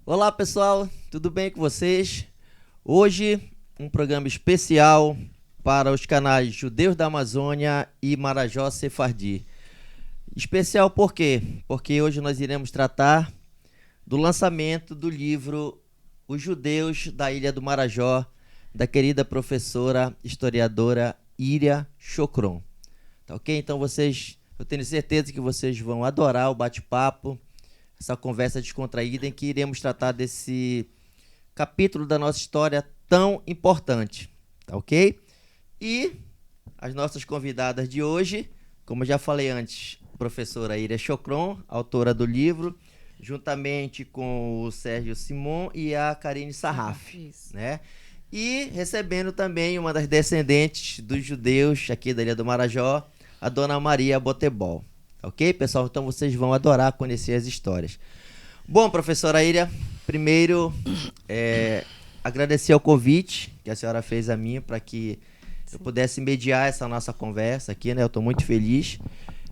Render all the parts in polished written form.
Olá pessoal, tudo bem com vocês? Hoje um programa especial para os canais Judeus da Amazônia e Marajó Sefardi. Especial por quê? Porque hoje nós iremos tratar do lançamento do livro Os Judeus da Ilha do Marajó, da querida professora historiadora Iria Chocron. Tá ok? Então eu tenho certeza que vocês vão adorar o bate-papo, essa conversa descontraída em que iremos tratar desse capítulo da nossa história tão importante, tá ok? E as nossas convidadas de hoje, como eu já falei antes, a professora Iria Chocron, autora do livro, juntamente com o Sérgio Simon e a Karine Sarraf, né? E recebendo também uma das descendentes dos judeus aqui da Ilha do Marajó, a dona Maria Botebol. Ok, pessoal? Então vocês vão adorar conhecer as histórias. Bom, professora Iria, primeiro agradecer o convite que a senhora fez a mim para que eu pudesse mediar essa nossa conversa aqui, né? Eu estou muito feliz.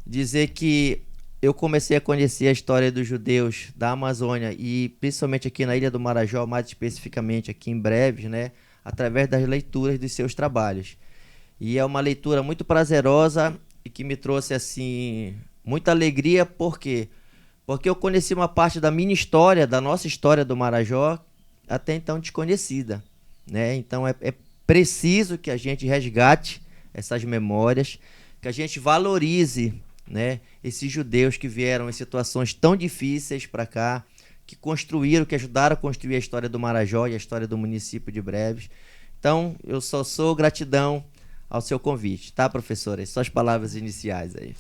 Dizer que eu comecei a conhecer a história dos judeus da Amazônia e principalmente aqui na Ilha do Marajó, mais especificamente aqui em Breves, né? Através das leituras dos seus trabalhos. E é uma leitura muito prazerosa e que me trouxe, assim, muita alegria. Por quê? Porque eu conheci uma parte da minha história, da nossa história do Marajó, até então desconhecida, né? Então é preciso que a gente resgate essas memórias, que a gente valorize, né, esses judeus que vieram em situações tão difíceis para cá, que construíram, que ajudaram a construir a história do Marajó e a história do município de Breves. Então, eu só sou gratidão ao seu convite, tá, professora? Só as palavras iniciais aí.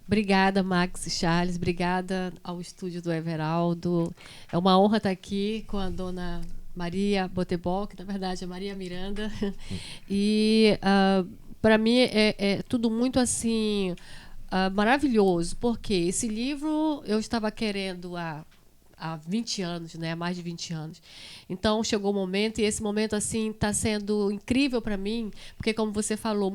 Obrigada, Max e Charles. Obrigada ao estúdio do Everaldo. É uma honra estar aqui com a dona Maria Botebol, que na verdade é Maria Miranda. E para mim é tudo muito assim maravilhoso, porque esse livro eu estava querendo há 20 anos, né? Há mais de 20 anos. Então chegou o momento, e esse momento assim está sendo incrível para mim, porque como você falou,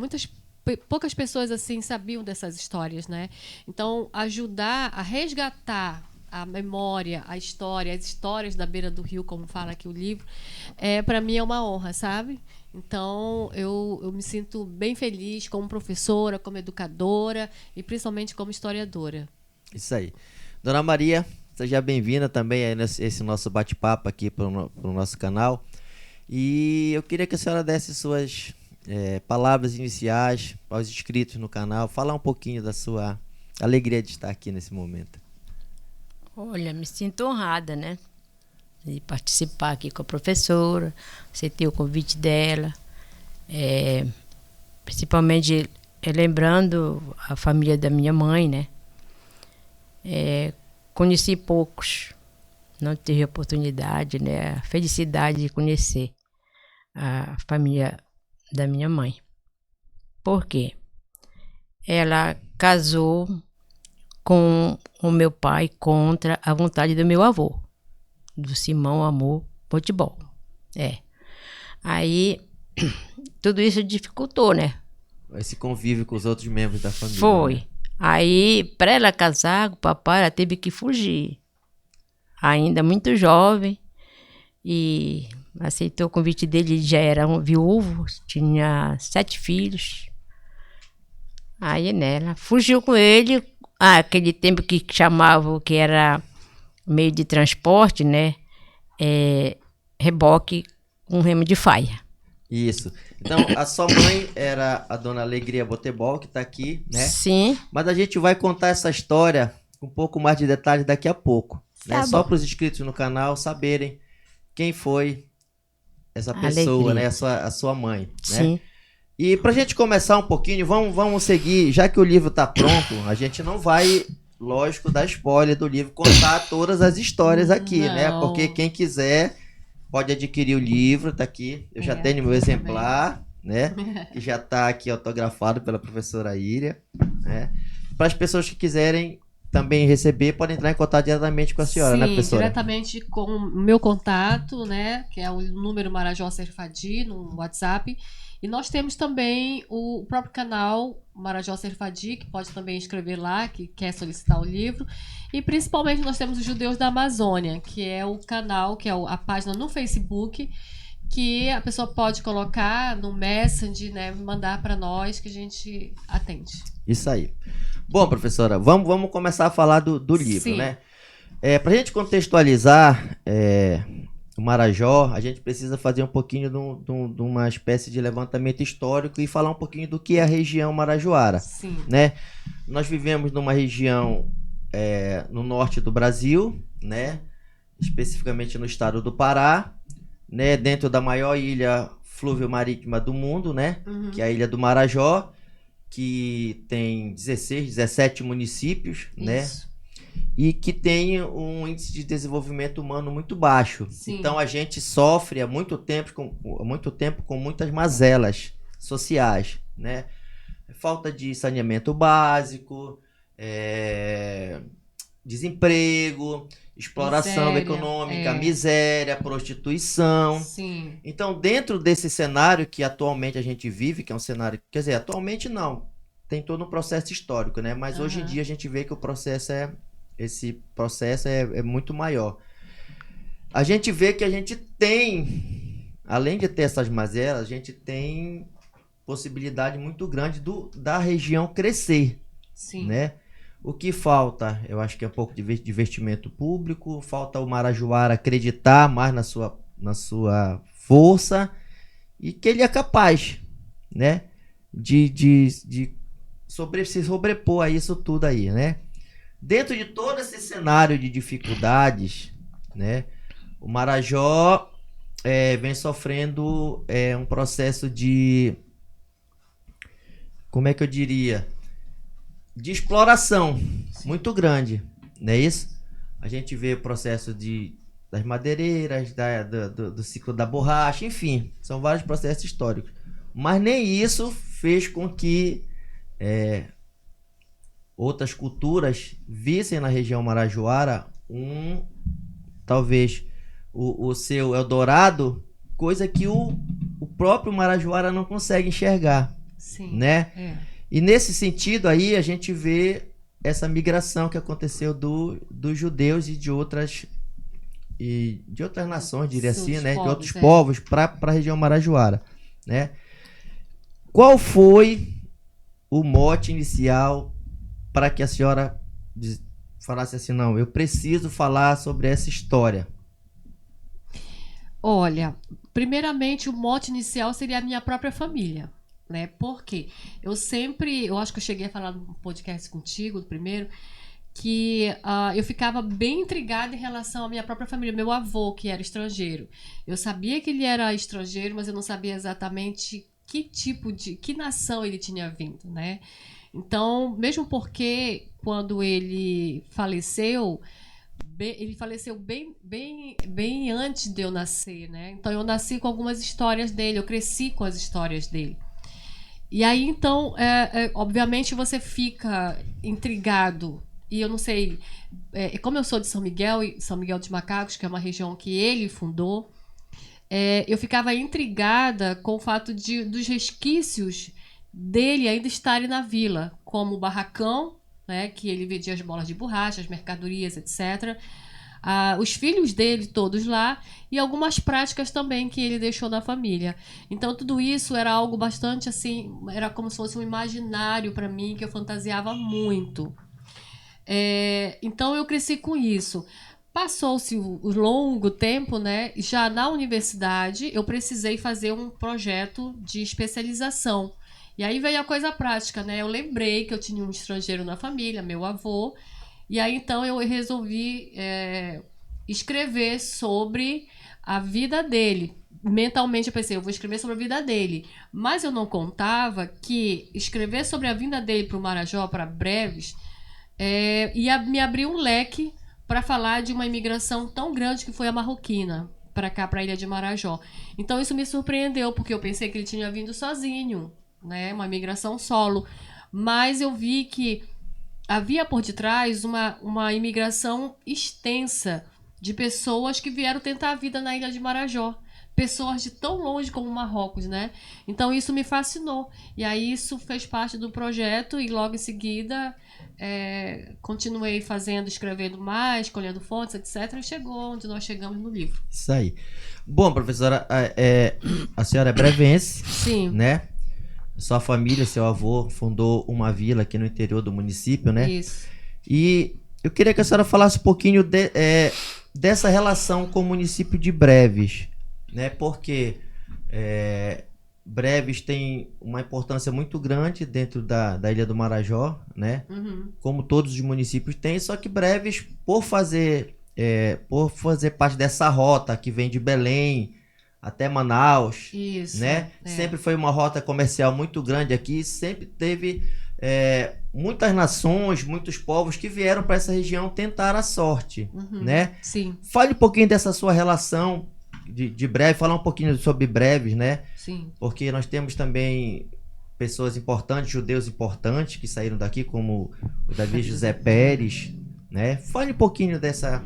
poucas pessoas assim sabiam dessas histórias, né? Então ajudar a resgatar a memória, a história, as histórias da beira do rio, como fala aqui o livro, para mim é uma honra, sabe? Então eu me sinto bem feliz como professora, como educadora e principalmente como historiadora. Isso aí. Dona Maria, seja bem-vinda também a esse nosso bate-papo aqui para o nosso canal. E eu queria que a senhora desse suas palavras iniciais aos inscritos no canal, falar um pouquinho da sua alegria de estar aqui nesse momento. Olha, me sinto honrada, né? De participar aqui com a professora, aceitei o convite dela, principalmente lembrando a família da minha mãe, né? Conheci poucos, não tive oportunidade, né? A felicidade de conhecer a família da minha mãe. Por quê? Ela casou com o meu pai contra a vontade do meu avô, do Simão Amor Botebol. Aí, tudo isso dificultou, né? Esse convívio com os outros membros da família. Foi. Né? Aí, para ela casar com o papai, ela teve que fugir. Ainda muito jovem. E aceitou o convite dele, ele já era um viúvo, tinha 7 filhos. Aí, né, ela fugiu com ele. Aquele tempo que chamavam, que era meio de transporte, né? Reboque com remo de faia. Isso. Então, a sua mãe era a dona Alegria Botebol, que está aqui, né? Sim. Mas a gente vai contar essa história com um pouco mais de detalhes daqui a pouco. Né? Só para os inscritos no canal saberem quem foi essa pessoa, né? A sua mãe. Sim. Né? E para a gente começar um pouquinho, vamos seguir, já que o livro está pronto, a gente não vai, lógico, dar spoiler do livro, contar todas as histórias aqui, né? Porque quem quiser pode adquirir o livro, tá aqui. Eu já tenho meu exemplar, né? Que já tá aqui autografado pela professora Iria, né? Para as pessoas que quiserem também receber, podem entrar em contato diretamente com a senhora, Sim, né, professora? Diretamente com o meu contato, né? Que é o número Marajó Sefardi no WhatsApp. E nós temos também o próprio canal Marajó Serfadi, que pode também escrever lá, que quer solicitar o livro. E principalmente nós temos os Judeus da Amazônia, que é o canal, que é a página no Facebook, que a pessoa pode colocar no Messenger, né, mandar para nós, que a gente atende. Isso aí. Bom, professora, vamos começar a falar do livro, Sim. né? Para a gente contextualizar o Marajó, a gente precisa fazer um pouquinho de uma espécie de levantamento histórico e falar um pouquinho do que é a região marajoara. Sim. Né? Nós vivemos numa região no norte do Brasil, né? Especificamente no estado do Pará, né? Dentro da maior ilha fluvio-marítima do mundo, né? Uhum. Que é a Ilha do Marajó, que tem 16, 17 municípios, né? Isso. E que tem um índice de desenvolvimento humano muito baixo. Sim. Então a gente sofre há muito tempo com muitas mazelas sociais, né? Falta de saneamento básico, desemprego, exploração Miséria, econômica, miséria, prostituição. Sim. Então, dentro desse cenário que atualmente a gente vive, que é um cenário... Quer dizer, atualmente não. Tem todo um processo histórico, né? Mas hoje em dia a gente vê que o processo esse processo é muito maior. A gente vê que a gente tem, além de ter essas mazelas, a gente tem possibilidade muito grande da região crescer. Sim. Né? O que falta, eu acho que é um pouco de investimento público, falta o marajoara acreditar mais na sua força e que ele é capaz, né? de se sobrepor a isso tudo aí, né? Dentro de todo esse cenário de dificuldades, né? O Marajó vem sofrendo um processo de, como é que eu diria, de exploração muito grande, não é isso? A gente vê o processo das madeireiras, do ciclo da borracha, enfim, são vários processos históricos. Mas nem isso fez com que outras culturas vissem na região marajoara talvez o seu Eldorado, coisa que o próprio marajoara não consegue enxergar. Sim. Né? E nesse sentido aí a gente vê essa migração que aconteceu dos judeus e de outras nações, diria assim, né? De outros povos para a região marajoara, né? Qual foi o mote inicial para que a senhora falasse assim, não, eu preciso falar sobre essa história? Olha, primeiramente o mote inicial seria a minha própria família, né? Porque eu acho que eu cheguei a falar no podcast contigo, do primeiro, que eu ficava bem intrigada em relação à minha própria família, meu avô, que era estrangeiro. Eu sabia que ele era estrangeiro, mas eu não sabia exatamente que nação ele tinha vindo, né? Então, mesmo porque quando ele faleceu bem antes de eu nascer, né? Então eu nasci com algumas histórias dele, eu cresci com as histórias dele. E aí, então, obviamente você fica intrigado. E eu não sei, como eu sou de São Miguel dos Macacos, que é uma região que ele fundou, eu ficava intrigada com o fato dos resquícios dele ainda estarem na vila, como o barracão, né, que ele vendia as bolas de borracha, as mercadorias, etc. Os filhos dele todos lá e algumas práticas também que ele deixou na família. Então tudo isso era algo bastante assim, era como se fosse um imaginário para mim, que eu fantasiava muito. Então eu cresci com isso. Passou-se o longo tempo, né? Já na universidade eu precisei fazer um projeto de especialização. E aí veio a coisa prática, né? Eu lembrei que eu tinha um estrangeiro na família, meu avô. E aí, então, eu resolvi escrever sobre a vida dele. Mentalmente, eu pensei, eu vou escrever sobre a vida dele. Mas eu não contava que escrever sobre a vinda dele para o Marajó, para Breves, ia me abrir um leque para falar de uma imigração tão grande que foi a marroquina, para cá, para a ilha de Marajó. Então, isso me surpreendeu, porque eu pensei que ele tinha vindo sozinho, né? Uma imigração solo. Mas eu vi que havia por detrás uma imigração extensa de pessoas que vieram tentar a vida na ilha de Marajó. pessoas de tão longe como Marrocos, né? Então isso me fascinou. E aí isso fez parte do projeto e logo em seguida continuei escrevendo mais, colhendo fontes, etc. E chegou onde nós chegamos no livro. Isso aí. Bom, professora, a senhora é brevense, Sim. né? Sua família, seu avô fundou uma vila aqui no interior do município, né? Isso. E eu queria que a senhora falasse um pouquinho dessa relação com o município de Breves, né? Porque Breves tem uma importância muito grande dentro da Ilha do Marajó, né? Uhum. Como todos os municípios têm, só que Breves, por fazer parte dessa rota que vem de Belém até Manaus, Isso, né? Sempre foi uma rota comercial muito grande aqui, sempre teve muitas nações, muitos povos que vieram para essa região tentar a sorte, né? Sim. Fale um pouquinho dessa sua relação de Breves, falar um pouquinho sobre Breves, né? Sim. Porque nós temos também pessoas importantes, judeus importantes que saíram daqui, como o Davi José Pérez, né? Fale um pouquinho dessa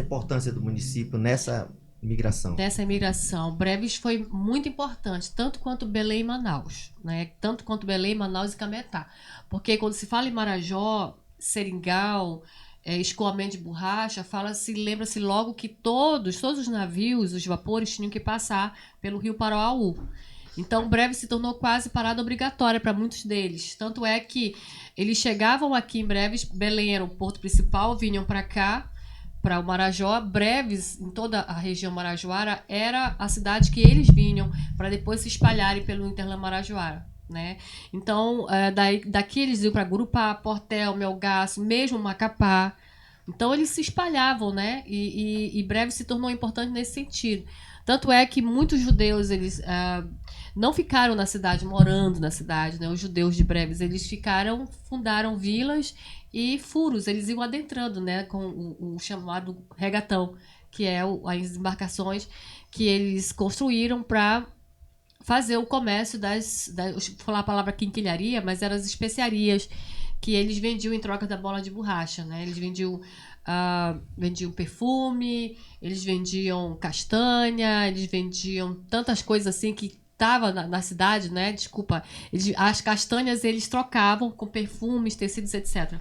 importância do município nessa imigração. Dessa imigração. Breves foi muito importante, tanto quanto Belém e Manaus, né? Tanto quanto Belém, Manaus e Cametá. Porque quando se fala em Marajó, Seringal, escoamento de borracha, lembra-se logo que todos os navios, os vapores, tinham que passar pelo rio Paroaú. Então, Breves se tornou quase parada obrigatória para muitos deles. Tanto é que eles chegavam aqui em Breves, Belém era o porto principal, vinham para cá, para o Marajó. Breves, em toda a região marajoara, era a cidade que eles vinham para depois se espalharem pelo Interland Marajoara, né? Então, daqui eles iam para Gurupá, Portel, Melgaço, mesmo Macapá. Então, eles se espalhavam, né? E Breves se tornou importante nesse sentido. Tanto é que muitos judeus, eles não ficaram na cidade, morando na cidade, né? Os judeus de Breves, eles fundaram vilas e furos, eles iam adentrando, né? Com o chamado regatão, que é as embarcações que eles construíram para fazer o comércio vou falar a palavra quinquilharia, mas eram as especiarias que eles vendiam em troca da bola de borracha, né? Eles vendiam perfume, eles vendiam castanha, eles vendiam tantas coisas assim que estava na cidade, né? Desculpa, as castanhas eles trocavam com perfumes, tecidos, etc.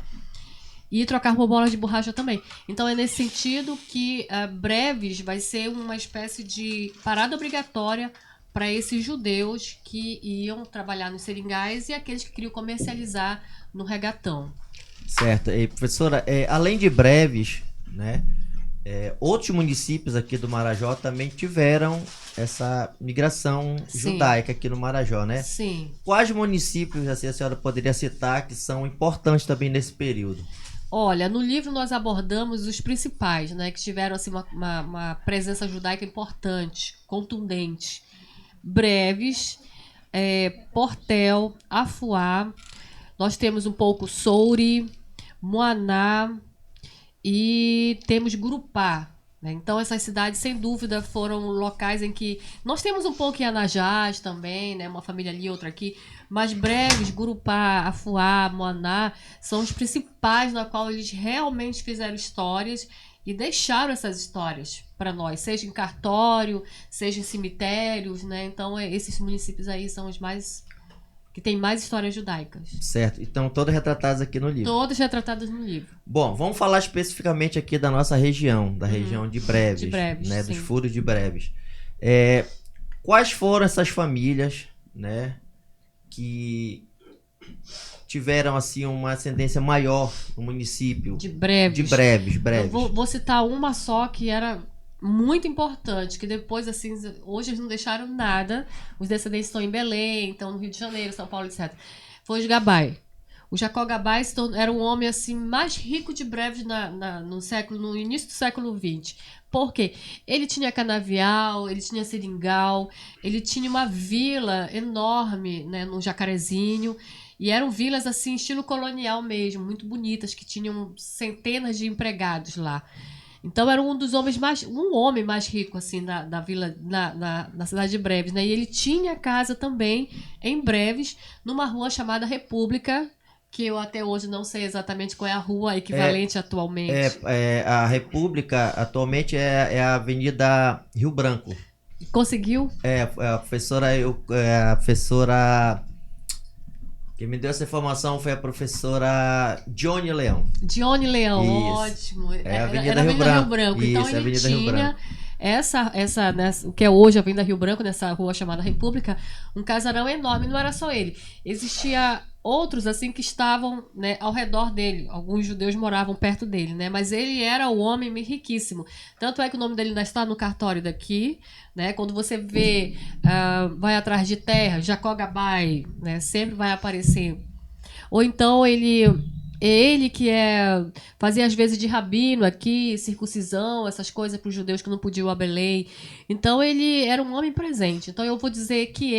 E trocavam por bolas de borracha também. Então é nesse sentido que Breves vai ser uma espécie de parada obrigatória para esses judeus que iam trabalhar nos seringais e aqueles que queriam comercializar no regatão. Certo. E, professora, além de Breves, né, outros municípios aqui do Marajó também tiveram essa migração judaica aqui no Marajó, né? Sim. Quais municípios assim, a senhora poderia citar que são importantes também nesse período? Olha, no livro nós abordamos os principais, né, que tiveram assim, uma presença judaica importante, contundente. Breves, Portel, Afuá, nós temos um pouco Soure, Moaná e temos Gurupá, né? Então essas cidades sem dúvida foram locais em que nós temos um pouco em Anajás também, né? Uma família ali, outra aqui, mas Breves, Gurupá, Afuá, Moaná são os principais na qual eles realmente fizeram histórias e deixaram essas histórias para nós, seja em cartório, seja em cemitérios, né? Então esses municípios aí são os mais que tem mais histórias judaicas. Certo. Então todas retratadas aqui no livro. Todas retratadas no livro. Bom, vamos falar especificamente aqui da nossa região, da região de Breves, né? Dos furos de Breves. Quais foram essas famílias, né, que tiveram assim uma ascendência maior no município de Breves? De Breves. Eu vou citar uma só que era muito importante, que depois, assim, hoje eles não deixaram nada. Os descendentes estão em Belém, estão no Rio de Janeiro, São Paulo, etc. Foi os Gabai. O Jacó Gabai era um homem assim mais rico de Breves no início do século XX. Por quê? Ele tinha canavial, ele tinha seringal, ele tinha uma vila enorme, né, no Jacarezinho. E eram vilas assim, estilo colonial mesmo, muito bonitas, que tinham centenas de empregados lá. Então era um homem mais rico assim da vila, na cidade de Breves, né? E ele tinha casa também em Breves, numa rua chamada República, que eu até hoje não sei exatamente qual é a rua equivalente atualmente. A República atualmente é a Avenida Rio Branco. Conseguiu? A professora. Quem me deu essa informação foi a professora Johnny Leão. Johnny Leão, Isso. ótimo. Avenida Era Rio Avenida Rio Branco. Isso, Então ele Avenida Rio tinha Branco. o que é hoje a Avenida Rio Branco, nessa rua chamada República, um casarão enorme. Não era só ele. Existia outros assim que estavam, né, ao redor dele. Alguns judeus moravam perto dele, né? Mas ele era um homem riquíssimo. Tanto é que o nome dele ainda está no cartório daqui, né? Quando você vê, vai atrás de terra, Jacó Gabai, né? Sempre vai aparecer. Ou então ele que fazia às vezes de rabino aqui, circuncisão, essas coisas para os judeus que não podiam ir a Belém. Então ele era um homem presente. Então eu vou dizer que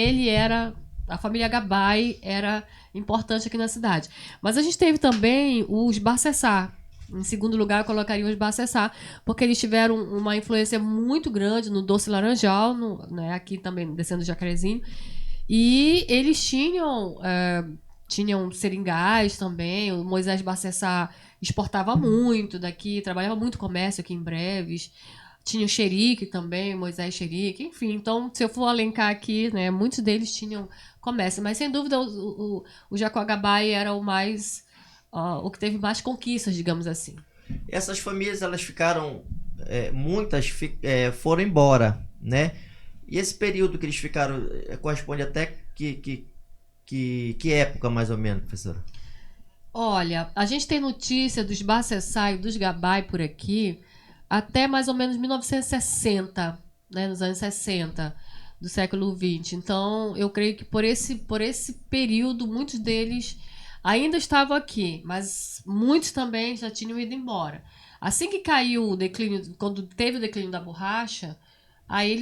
a família Gabai era importante aqui na cidade. Mas a gente teve também os Barcessá. Em segundo lugar, eu colocaria os Barcessá, porque eles tiveram uma influência muito grande no Doce Laranjal, né, aqui também descendo do Jacarezinho. E eles tinham seringais também. O Moisés Barcessá exportava muito daqui, trabalhava muito comércio aqui em Breves. Tinha o Xerique também, Moisés Xerique, enfim. Então, se eu for elencar aqui, né, muitos deles tinham comércio. Mas, sem dúvida, o Jacó Gabai era o que teve mais conquistas, digamos assim. Essas famílias, elas ficaram, muitas foram embora, né? E esse período que eles ficaram corresponde até que época, mais ou menos, professora? Olha, a gente tem notícia dos Barcessá e dos Gabai por aqui até mais ou menos 1960, né, nos anos 60 do século XX. Então, eu creio que por esse período, muitos deles ainda estavam aqui, mas muitos também já tinham ido embora. Assim que caiu o declínio, quando teve o declínio da borracha, aí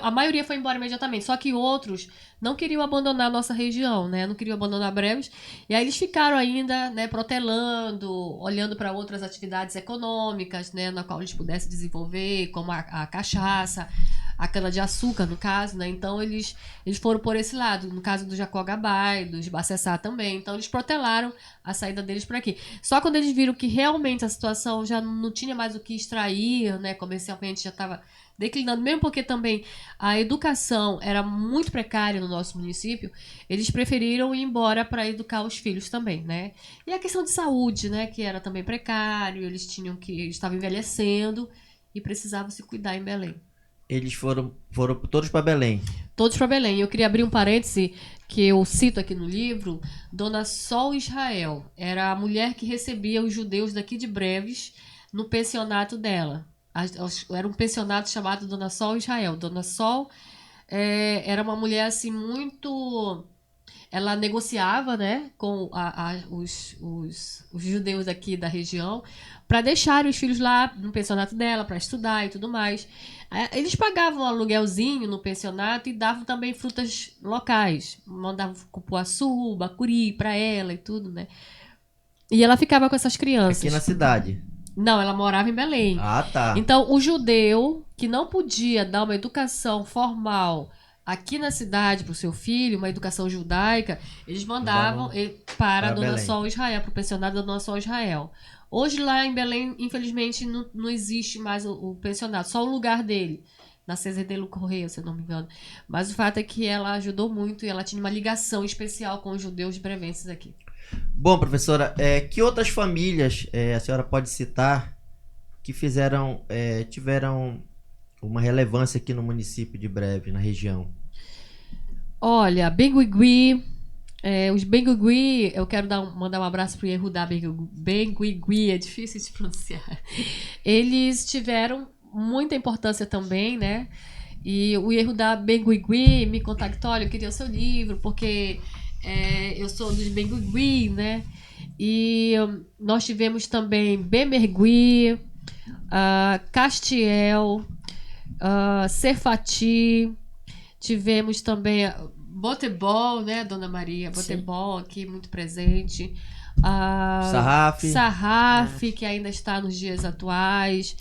a maioria foi embora imediatamente, só que outros não queriam abandonar a nossa região, né? Não queriam abandonar Breves, e aí eles ficaram ainda, né, protelando, olhando para outras atividades econômicas, né, na qual eles pudessem desenvolver, como a cachaça, a cana-de-açúcar, no caso, né? Então eles foram por esse lado, no caso do Jacó Gabai, dos Barcessá também. Então eles protelaram a saída deles por aqui. Só quando eles viram que realmente a situação já não tinha mais o que extrair, né, comercialmente já estava declinando, mesmo porque também a educação era muito precária no nosso município, eles preferiram ir embora para educar os filhos também, né? E a questão de saúde, né, que era também precário, eles estavam envelhecendo e precisavam se cuidar em Belém. Eles foram todos para Belém. Todos para Belém. Eu queria abrir um parêntese que eu cito aqui no livro. Dona Sol Israel era a mulher que recebia os judeus daqui de Breves no pensionato dela. Era um pensionato chamado Dona Sol Israel. Dona Sol era uma mulher assim muito... Ela negociava, né, com os judeus aqui da região para deixar os filhos lá no pensionato dela para estudar e tudo mais. Eles pagavam um aluguelzinho no pensionato e davam também frutas locais. Mandavam cupuaçu, bacuri para ela e tudo, né? E ela ficava com essas crianças. Aqui na cidade? Não, ela morava em Belém. Ah, tá. Então, o judeu que não podia dar uma educação formal aqui na cidade para o seu filho, uma educação judaica, eles mandavam para a Dona Sol Israel, para o pensionato da Dona Sol Israel. Hoje lá em Belém, infelizmente, não existe mais o pensionato, só o lugar dele, na César de Correia, se eu não me engano. Mas o fato é que ela ajudou muito e ela tinha uma ligação especial com os judeus brevenses aqui. Bom, professora, que outras famílias a senhora pode citar que tiveram uma relevância aqui no município de Breves, na região? Olha, Benguigui, os Benguigui, eu quero mandar um abraço para o Yehudá Benguigui, é difícil de pronunciar. Eles tiveram muita importância também, né? E o Yehudá Benguigui me contactou, olha, eu queria o seu livro, porque eu sou dos Benguigui, né? E nós tivemos também Bemergui, Castiel, Cefati, tivemos também Botebol, né, Dona Maria? Botebol aqui, muito presente. Sarraf, que ainda está nos dias atuais.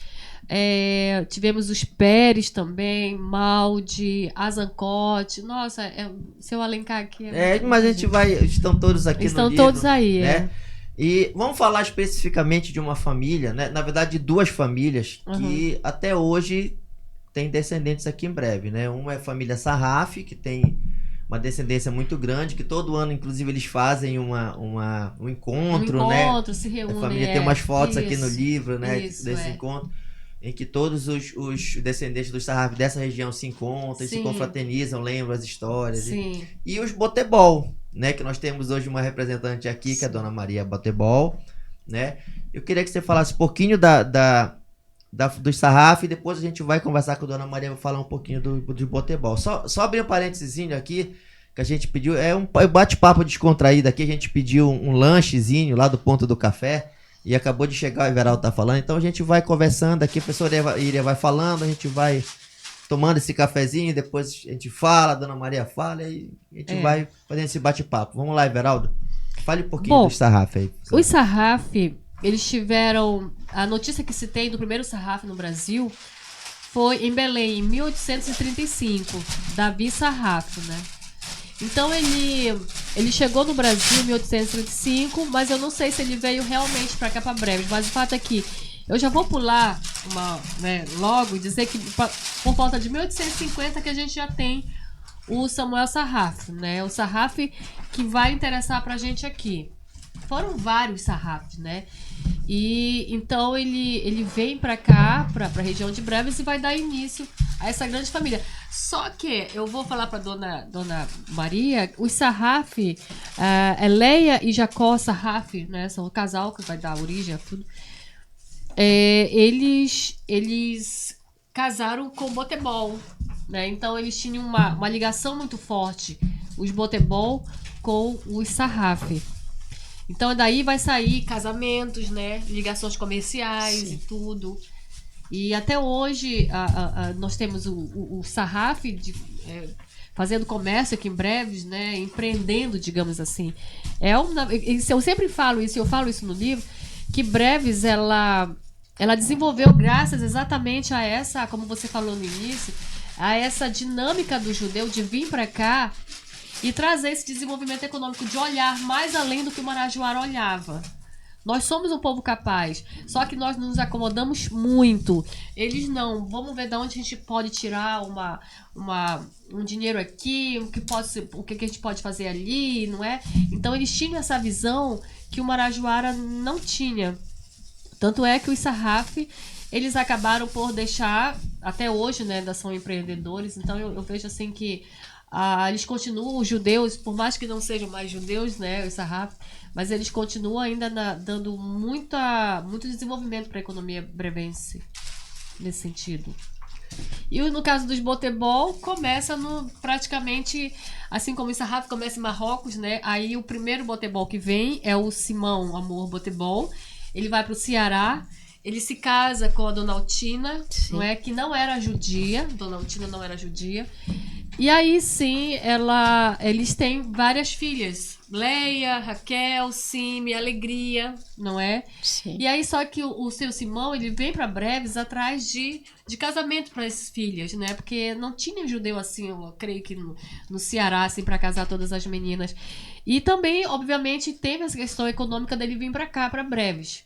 Tivemos os Pérez também, Malde, Azancote. Nossa, se eu alencar aqui... mas a gente estão todos aqui estão no livro. Estão todos aí, né? E vamos falar especificamente de uma família, né? Na verdade, de duas famílias que até hoje tem descendentes aqui em breve, né? Uma é a família Sarraf, que tem uma descendência muito grande, que todo ano, inclusive, eles fazem um encontro, né? Se reúnem. A família tem umas fotos aqui no isso, livro, né? isso, desse encontro, em que todos os descendentes dos Sarraf dessa região se encontram, se confraternizam, lembram as histórias. Sim. E os Botebol, né? Que nós temos hoje uma representante aqui, que é a Dona Maria Botebol, né? Eu queria que você falasse um pouquinho dos Sarraf, e depois a gente vai conversar com a Dona Maria, falar um pouquinho do Botebol. Só abrir um parênteses aqui, que a gente pediu, é um bate-papo descontraído aqui, a gente pediu um lanchezinho lá do Ponto do Café, e acabou de chegar, o Everaldo tá falando, então a gente vai conversando aqui, a professora Iria vai falando, a gente vai tomando esse cafezinho, depois a gente fala, a Dona Maria fala, e a gente vai fazendo esse bate-papo. Vamos lá, Everaldo, fale um pouquinho dos Sarraf aí. Os Sarraf, eles tiveram, a notícia que se tem do primeiro Sarraf no Brasil foi em Belém, em 1835, Davi Sarraf, né? Então ele chegou no Brasil em 1835, mas eu não sei se ele veio realmente para cá, para Breves. Mas o fato é que eu já vou pular logo e dizer que por volta de 1850 que a gente já tem o Samuel Sarraf, né? O Sarraf que vai interessar para a gente aqui. Foram vários Sarrafs, né? E então ele vem para cá, para a região de Breves, e vai dar início a essa grande família. Só que eu vou falar para dona Maria, os Sarraf, Leia e Jacó Sarraf, né? São o casal que vai dar origem a tudo. Eles casaram com Botebol, né? Então eles tinham uma ligação muito forte, os Botebol com os Sarraf. Então daí vai sair casamentos, né? Ligações comerciais e tudo. E até hoje nós temos o Sarraf fazendo comércio aqui em Breves, né? Empreendendo, digamos assim. Eu sempre falo isso, eu falo isso no livro, que Breves ela desenvolveu graças exatamente a essa, como você falou no início, a essa dinâmica do judeu de vir para cá e trazer esse desenvolvimento econômico, de olhar mais além do que o Marajoara olhava. Nós somos um povo capaz, só que nós nos acomodamos muito. Eles não. Vamos ver de onde a gente pode tirar um dinheiro aqui, o que a gente pode fazer ali, não é? Então eles tinham essa visão que o Marajoara não tinha. Tanto é que os Sarraf, eles acabaram por deixar, até hoje, né, ainda são empreendedores. Então eu vejo assim que eles continuam, os judeus, por mais que não sejam mais judeus, né, os Sarraf, mas eles continuam ainda dando muito desenvolvimento para a economia brevense, nesse sentido. E no caso dos Botebol, começa praticamente, assim como o Sarraf começa em Marrocos, né? Aí o primeiro Botebol que vem é o Simão Amor Botebol. Ele vai para o Ceará, ele se casa com a Dona Altina, não é? Que não era judia, Dona Altina não era judia. E aí sim, eles têm várias filhas. Leia, Raquel, Sime, Alegria, não é? Sim. E aí só que o seu Simão, ele vem para Breves atrás de casamento para essas filhas, né? Porque não tinha judeu assim, eu creio que no Ceará, assim, para casar todas as meninas. E também, obviamente, teve essa questão econômica dele vir para cá, para Breves.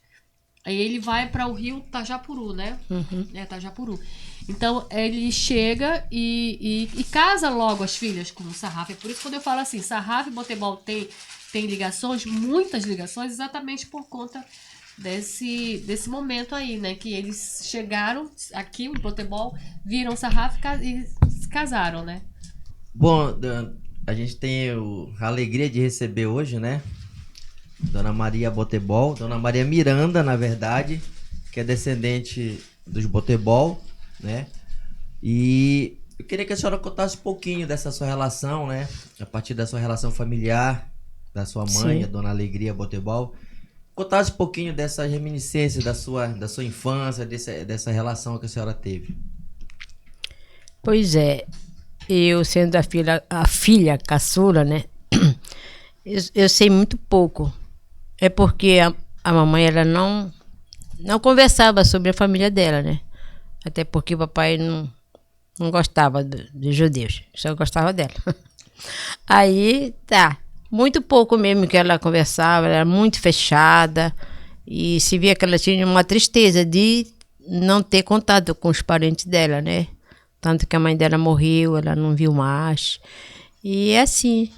Aí ele vai para o rio Tajapuru, né? Uhum. Tajapuru. Então ele chega e casa logo as filhas com o Sarraf. É por isso que quando eu falo assim, Sarraf e Botebol tem ligações, muitas ligações, exatamente por conta desse momento aí, né? Que eles chegaram aqui, o Botebol, viram Sarraf e se casaram, né? Bom, a gente tem a alegria de receber hoje, né? Dona Maria Botebol, Dona Maria Miranda, na verdade, que é descendente dos Botebol, né? E eu queria que a senhora contasse um pouquinho dessa sua relação, né? A partir da sua relação familiar, da sua mãe, a Dona Alegria Botebol. Contasse um pouquinho dessas reminiscências da sua infância, dessa relação que a senhora teve. Pois é, eu sendo a filha caçula, né? Eu sei muito pouco. É porque a mamãe, ela não conversava sobre a família dela, né? Até porque o papai não gostava dos judeus, só gostava dela. Aí, muito pouco mesmo que ela conversava, ela era muito fechada, e se via que ela tinha uma tristeza de não ter contato com os parentes dela, né? Tanto que a mãe dela morreu, ela não viu mais. E é assim,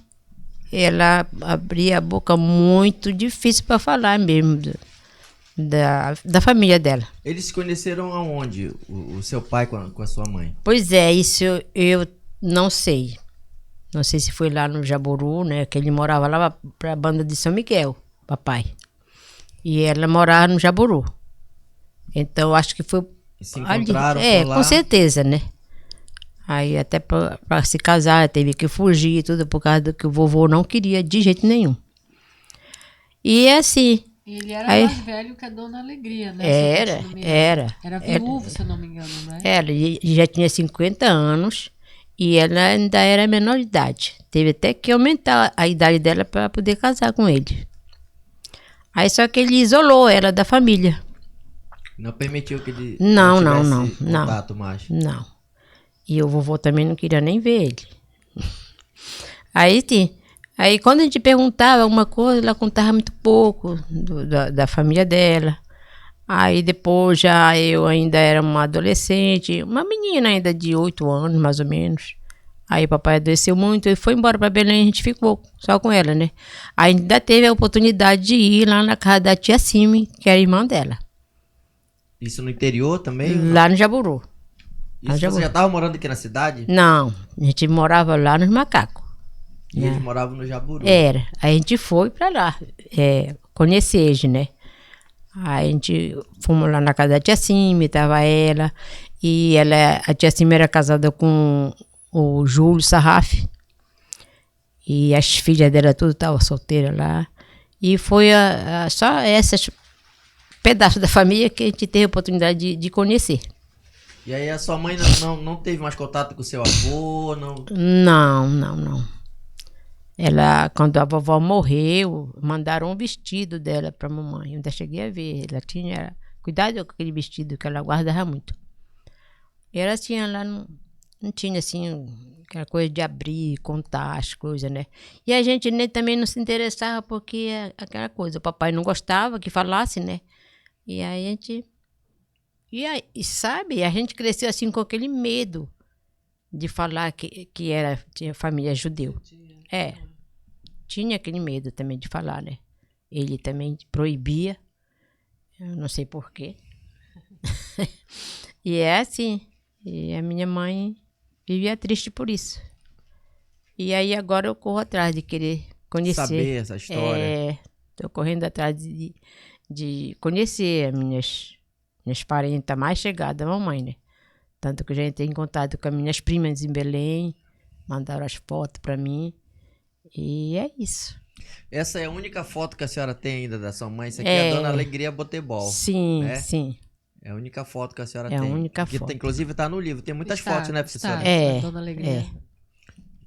ela abria a boca muito difícil para falar mesmo da família dela. Eles se conheceram aonde? O seu pai com a sua mãe? Pois é, isso eu não sei. Não sei se foi lá no Jaburu, né? Que ele morava lá para a banda de São Miguel, papai. E ela morava no Jaburu. Então, acho que foi E se encontraram ali. por lá? Com certeza, né? Aí até para se casar, teve que fugir e tudo, por causa do que o vovô não queria de jeito nenhum. E é assim. Ele era Aí, mais velho que a Dona Alegria, né? era. Era viúvo, se eu não me engano, né? Ela já tinha 50 anos e ela ainda era menor de idade. Teve até que aumentar a idade dela para poder casar com ele. Aí só que ele isolou ela da família. Não permitiu que ele Não, tivesse não. contato mais? Não. E o vovô também não queria nem ver ele. Aí quando a gente perguntava alguma coisa, ela contava muito pouco da família dela. Aí depois já eu ainda era uma adolescente, uma menina ainda de 8 anos, mais ou menos. Aí o papai adoeceu muito e foi embora para Belém, a gente ficou só com ela, né? Aí ainda teve a oportunidade de ir lá na casa da tia Simi, que era irmã dela. Isso no interior também? Lá no Jaburu. Isso você já estava morando aqui na cidade? Não, a gente morava lá nos Macacos. E eles moravam no Jaburu? Era. Aí a gente foi pra lá, conhecer eles, né? Aí a gente fomos lá na casa da tia Cime, tava ela. E a tia Cime era casada com o Júlio Sarraf. E as filhas dela tudo estavam solteiras lá. E foi só esses pedaços da família que a gente teve a oportunidade de conhecer. E aí a sua mãe não teve mais contato com o seu avô? Não. Ela, quando a vovó morreu, mandaram um vestido dela para a mamãe. Eu ainda cheguei a ver. Ela tinha cuidado com aquele vestido que ela guardava muito. E ela tinha lá, não tinha assim, aquela coisa de abrir, contar as coisas, né? E a gente também não se interessava porque aquela coisa, o papai não gostava que falasse, né? E aí a gente... E sabe, a gente cresceu assim com aquele medo de falar que tinha família judeu. Tinha aquele medo também de falar, né? Ele também proibia, eu não sei porquê. E é assim, e a minha mãe vivia triste por isso. E aí agora eu corro atrás de querer conhecer. Saber essa história. Estou correndo atrás de conhecer as minhas parentes mais chegadas, a mamãe, né? Tanto que eu já entrei em contato com as minhas primas em Belém, mandaram as fotos para mim. E é isso. Essa é a única foto que a senhora tem ainda da sua mãe? Isso aqui é a Dona Alegria Botebol. Sim, né? sim. É a única foto que a senhora tem. É a única que foto. Inclusive está no livro. Tem muitas fotos, né, professora? Dona Alegria.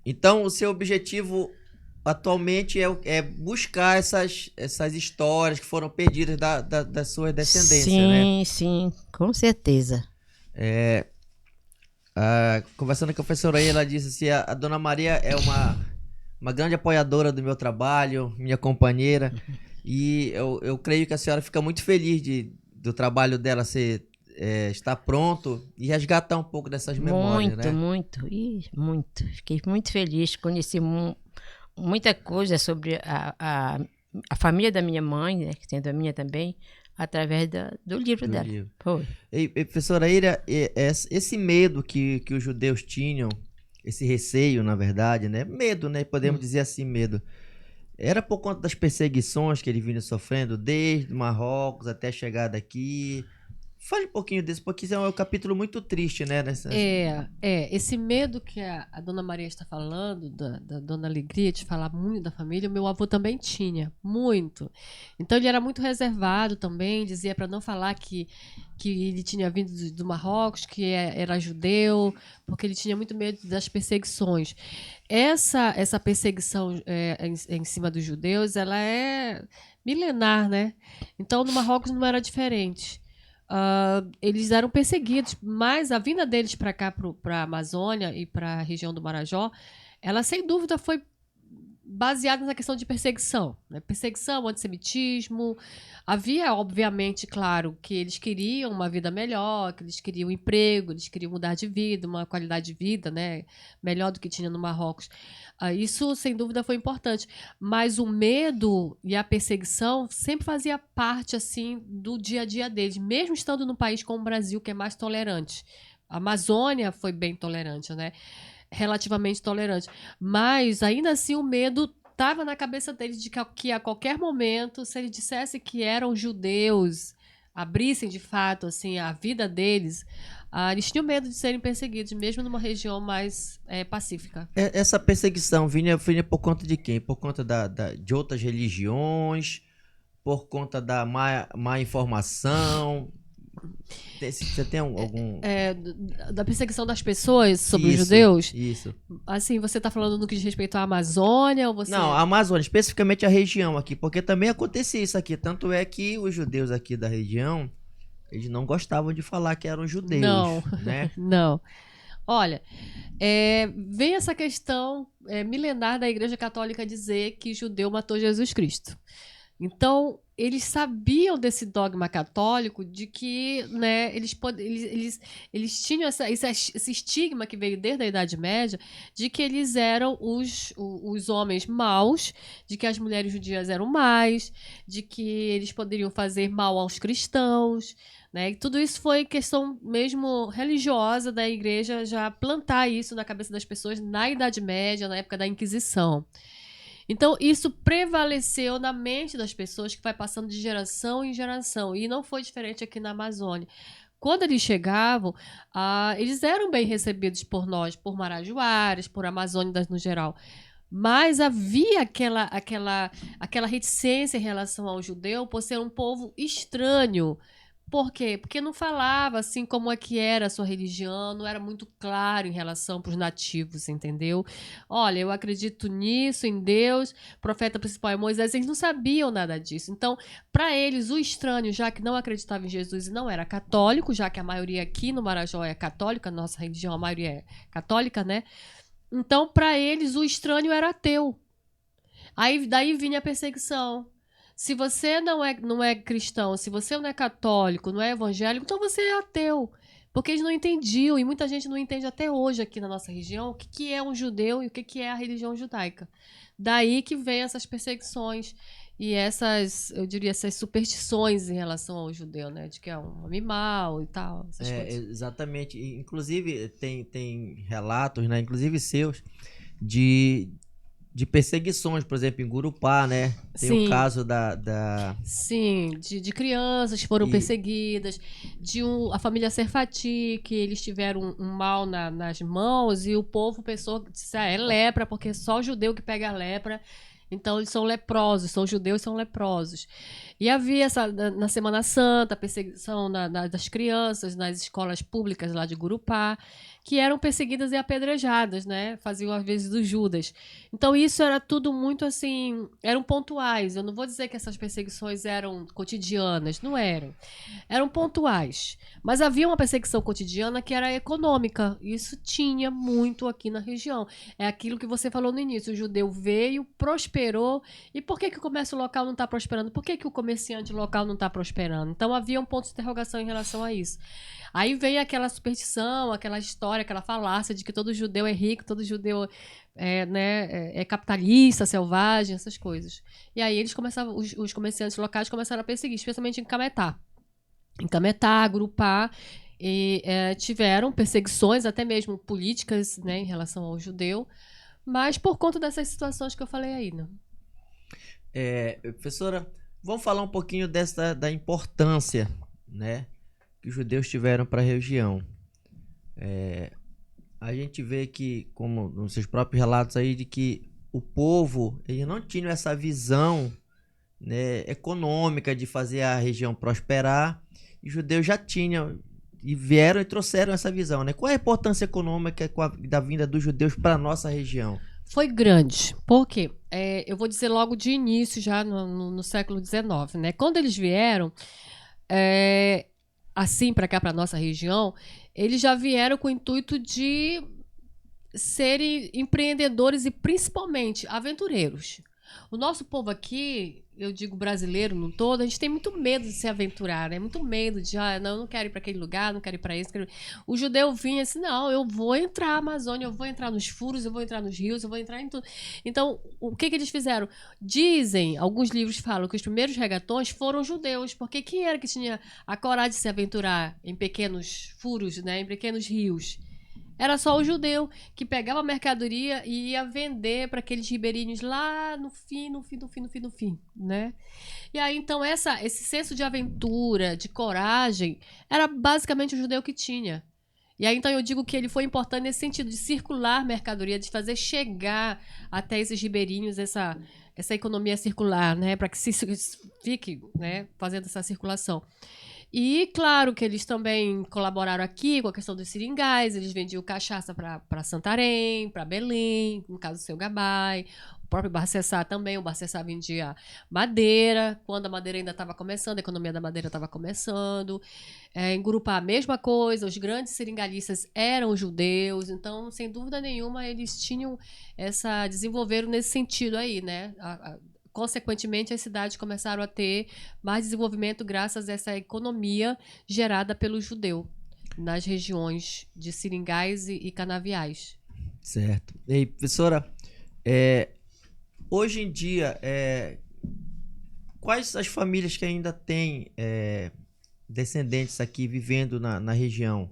Então, o seu objetivo atualmente é buscar essas histórias que foram perdidas da sua descendência, né? Sim, com certeza. Conversando com a professora aí, ela disse assim, a Dona Maria é uma grande apoiadora do meu trabalho, minha companheira, e eu creio que a senhora fica muito feliz do trabalho dela estar pronto e resgatar um pouco dessas memórias, né? Muito. Fiquei muito feliz, conheci muita coisa sobre a família da minha mãe, né, sendo a minha também, através do livro dela. Foi. E professora Ira, esse medo que os judeus tinham, esse receio, na verdade, né? Medo, né? Podemos dizer assim, medo. Era por conta das perseguições que eles vinham sofrendo, desde Marrocos até a chegada aqui. Fale um pouquinho desse, porque isso é um capítulo muito triste, né? Esse medo que a Dona Maria está falando, da Dona Alegria, de falar muito da família, o meu avô também tinha, muito. Então ele era muito reservado também, dizia para não falar que ele tinha vindo do Marrocos, que era judeu, porque ele tinha muito medo das perseguições. Essa perseguição em cima dos judeus, ela é milenar, né? Então no Marrocos não era diferente. Eles eram perseguidos, mas a vinda deles para cá, para a Amazônia e para a região do Marajó, ela sem dúvida foi baseado na questão de perseguição, né? Perseguição, antissemitismo. Havia, obviamente, claro, que eles queriam uma vida melhor, que eles queriam emprego, eles queriam mudar de vida, uma qualidade de vida, né, melhor do que tinha no Marrocos. Isso, sem dúvida, foi importante. Mas o medo e a perseguição sempre fazia parte assim do dia a dia deles, mesmo estando num país como o Brasil, que é mais tolerante. A Amazônia foi bem tolerante, né? Relativamente tolerante. Mas, ainda assim, o medo estava na cabeça deles de que a qualquer momento, se eles dissessem que eram judeus, abrissem de fato assim a vida deles, eles tinham medo de serem perseguidos, mesmo numa região mais pacífica. Essa perseguição vinha por conta de quem? Por conta de outras religiões? Por conta da má informação? Você tem algum... Da perseguição das pessoas sobre os judeus? Isso. Assim, você está falando no que diz respeito à Amazônia? Ou você... Não, a Amazônia, especificamente a região aqui, porque também acontecia isso aqui. Tanto é que os judeus aqui da região, eles não gostavam de falar que eram judeus. Não, né? Não. Olha, vem essa questão milenar da Igreja Católica dizer que judeu matou Jesus Cristo. Então, eles sabiam desse dogma católico de que, né, eles tinham esse estigma que veio desde a Idade Média de que eles eram os homens maus, de que as mulheres judias eram más, de que eles poderiam fazer mal aos cristãos, né? E tudo isso foi questão mesmo religiosa da Igreja já plantar isso na cabeça das pessoas na Idade Média, na época da Inquisição. Então, isso prevaleceu na mente das pessoas, que vai passando de geração em geração. E não foi diferente aqui na Amazônia. Quando eles chegavam, eles eram bem recebidos por nós, por marajoaras, por amazônidas no geral. Mas havia aquela reticência em relação ao judeu por ser um povo estranho. Por quê? Porque não falava assim como é que era a sua religião, não era muito claro em relação para os nativos, entendeu? Olha, eu acredito nisso, em Deus, profeta principal é Moisés, eles não sabiam nada disso. Então, para eles, o estranho, já que não acreditava em Jesus e não era católico, já que a maioria aqui no Marajó é católica, nossa religião, a maioria é católica, né? Então, para eles, o estranho era ateu. Aí, daí vinha a perseguição. Se você não é cristão, se você não é católico, não é evangélico, então você é ateu. Porque eles não entendiam, e muita gente não entende até hoje aqui na nossa região, o que é um judeu e o que é a religião judaica. Daí que vem essas perseguições e essas superstições em relação ao judeu, né? De que é um homem mau e tal, essas coisas. Exatamente. Inclusive, tem relatos, né? Inclusive seus, de perseguições, por exemplo, em Gurupá, né? Tem o caso da... Sim, de crianças que foram perseguidas, a família Serfati, que eles tiveram um mal nas mãos e o povo pensou que é lepra, porque só o judeu que pega a lepra, então eles são leprosos, são judeus e são leprosos. E havia na Semana Santa a perseguição das crianças nas escolas públicas lá de Gurupá, que eram perseguidas e apedrejadas, né? Faziam às vezes do Judas. Então isso era tudo muito assim, eram pontuais. Eu não vou dizer que essas perseguições eram cotidianas, não eram. Eram pontuais. Mas havia uma perseguição cotidiana que era econômica. Isso tinha muito aqui na região. É aquilo que você falou no início. O judeu veio, prosperou. E por que o comércio local não está prosperando? Por que o comerciante local não está prosperando? Então havia um ponto de interrogação em relação a isso. Aí veio aquela superstição, aquela história, aquela falácia de que todo judeu é rico, todo judeu é capitalista, selvagem, essas coisas. E aí eles começavam, os comerciantes locais começaram a perseguir, especialmente em Cametá. Em Cametá, Gurupá, tiveram perseguições, até mesmo políticas, né, em relação ao judeu, mas por conta dessas situações que eu falei aí, né? Professora, vamos falar um pouquinho da importância, né, que os judeus tiveram para a região. A gente vê que, como nos seus próprios relatos aí, de que o povo, eles não tinham essa visão, né, econômica de fazer a região prosperar, e os judeus já tinham, e vieram e trouxeram essa visão, né? Qual é a importância econômica da vinda dos judeus para a nossa região? Foi grande. Por quê? Eu vou dizer logo de início, já no século XIX, né? Quando eles vieram, assim, para cá, para nossa região, eles já vieram com o intuito de serem empreendedores e principalmente aventureiros. O nosso povo aqui, eu digo brasileiro no todo, a gente tem muito medo de se aventurar, né? Muito medo de, não, eu não quero ir para aquele lugar, não quero ir para isso. O judeu vinha assim, não, eu vou entrar na Amazônia, eu vou entrar nos furos, eu vou entrar nos rios, eu vou entrar em tudo. Então, o que eles fizeram? Dizem, alguns livros falam que os primeiros regatões foram judeus, porque quem era que tinha a coragem de se aventurar em pequenos furos, né? Em pequenos rios? Era só o judeu que pegava a mercadoria e ia vender para aqueles ribeirinhos lá no fim, né? E aí, então, esse senso de aventura, de coragem, era basicamente o judeu que tinha. E aí, então, eu digo que ele foi importante nesse sentido de circular mercadoria, de fazer chegar até esses ribeirinhos essa economia circular, né? Para que se fique, né, fazendo essa circulação. E claro que eles também colaboraram aqui com a questão dos seringais, eles vendiam cachaça para Santarém, para Belém, no caso do seu Gabay, o próprio Barcessá também, o Barcessá vendia madeira, quando a madeira ainda estava começando, a economia da madeira estava começando. Em Gurupá, a mesma coisa, os grandes seringalhistas eram judeus, então, sem dúvida nenhuma, eles desenvolveram nesse sentido aí, né? Consequentemente, as cidades começaram a ter mais desenvolvimento graças a essa economia gerada pelo judeu nas regiões de seringais e canaviais. Certo. E aí, professora, hoje em dia, quais as famílias que ainda têm descendentes aqui vivendo na região?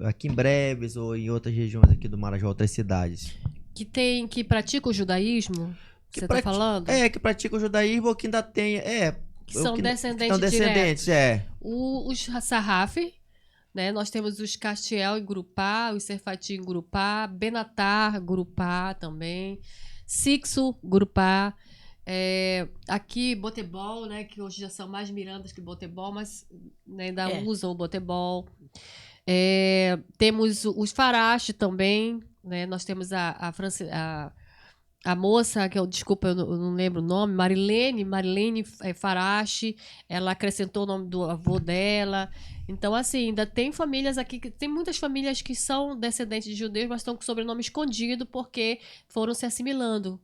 Aqui em Breves ou em outras regiões aqui do Marajó, outras cidades? Que praticam o judaísmo? Você está falando? Que pratica o judaísmo ou que ainda tem. Que são descendentes diretos. Os Sarraf, né? Nós temos os Castiel em Gurupá, os Serfati em Gurupá, Benatar, Gurupá também, Sixo, Gurupá. Aqui, Botebol, né? Que hoje já são mais Mirandas que Botebol, mas né, ainda usam o Botebol. Temos os Farache também, né? Nós temos a moça, desculpa, eu não lembro o nome, Marilene Farache, ela acrescentou o nome do avô dela. Então, assim, ainda tem famílias aqui, tem muitas famílias que são descendentes de judeus, mas estão com sobrenome escondido porque foram se assimilando,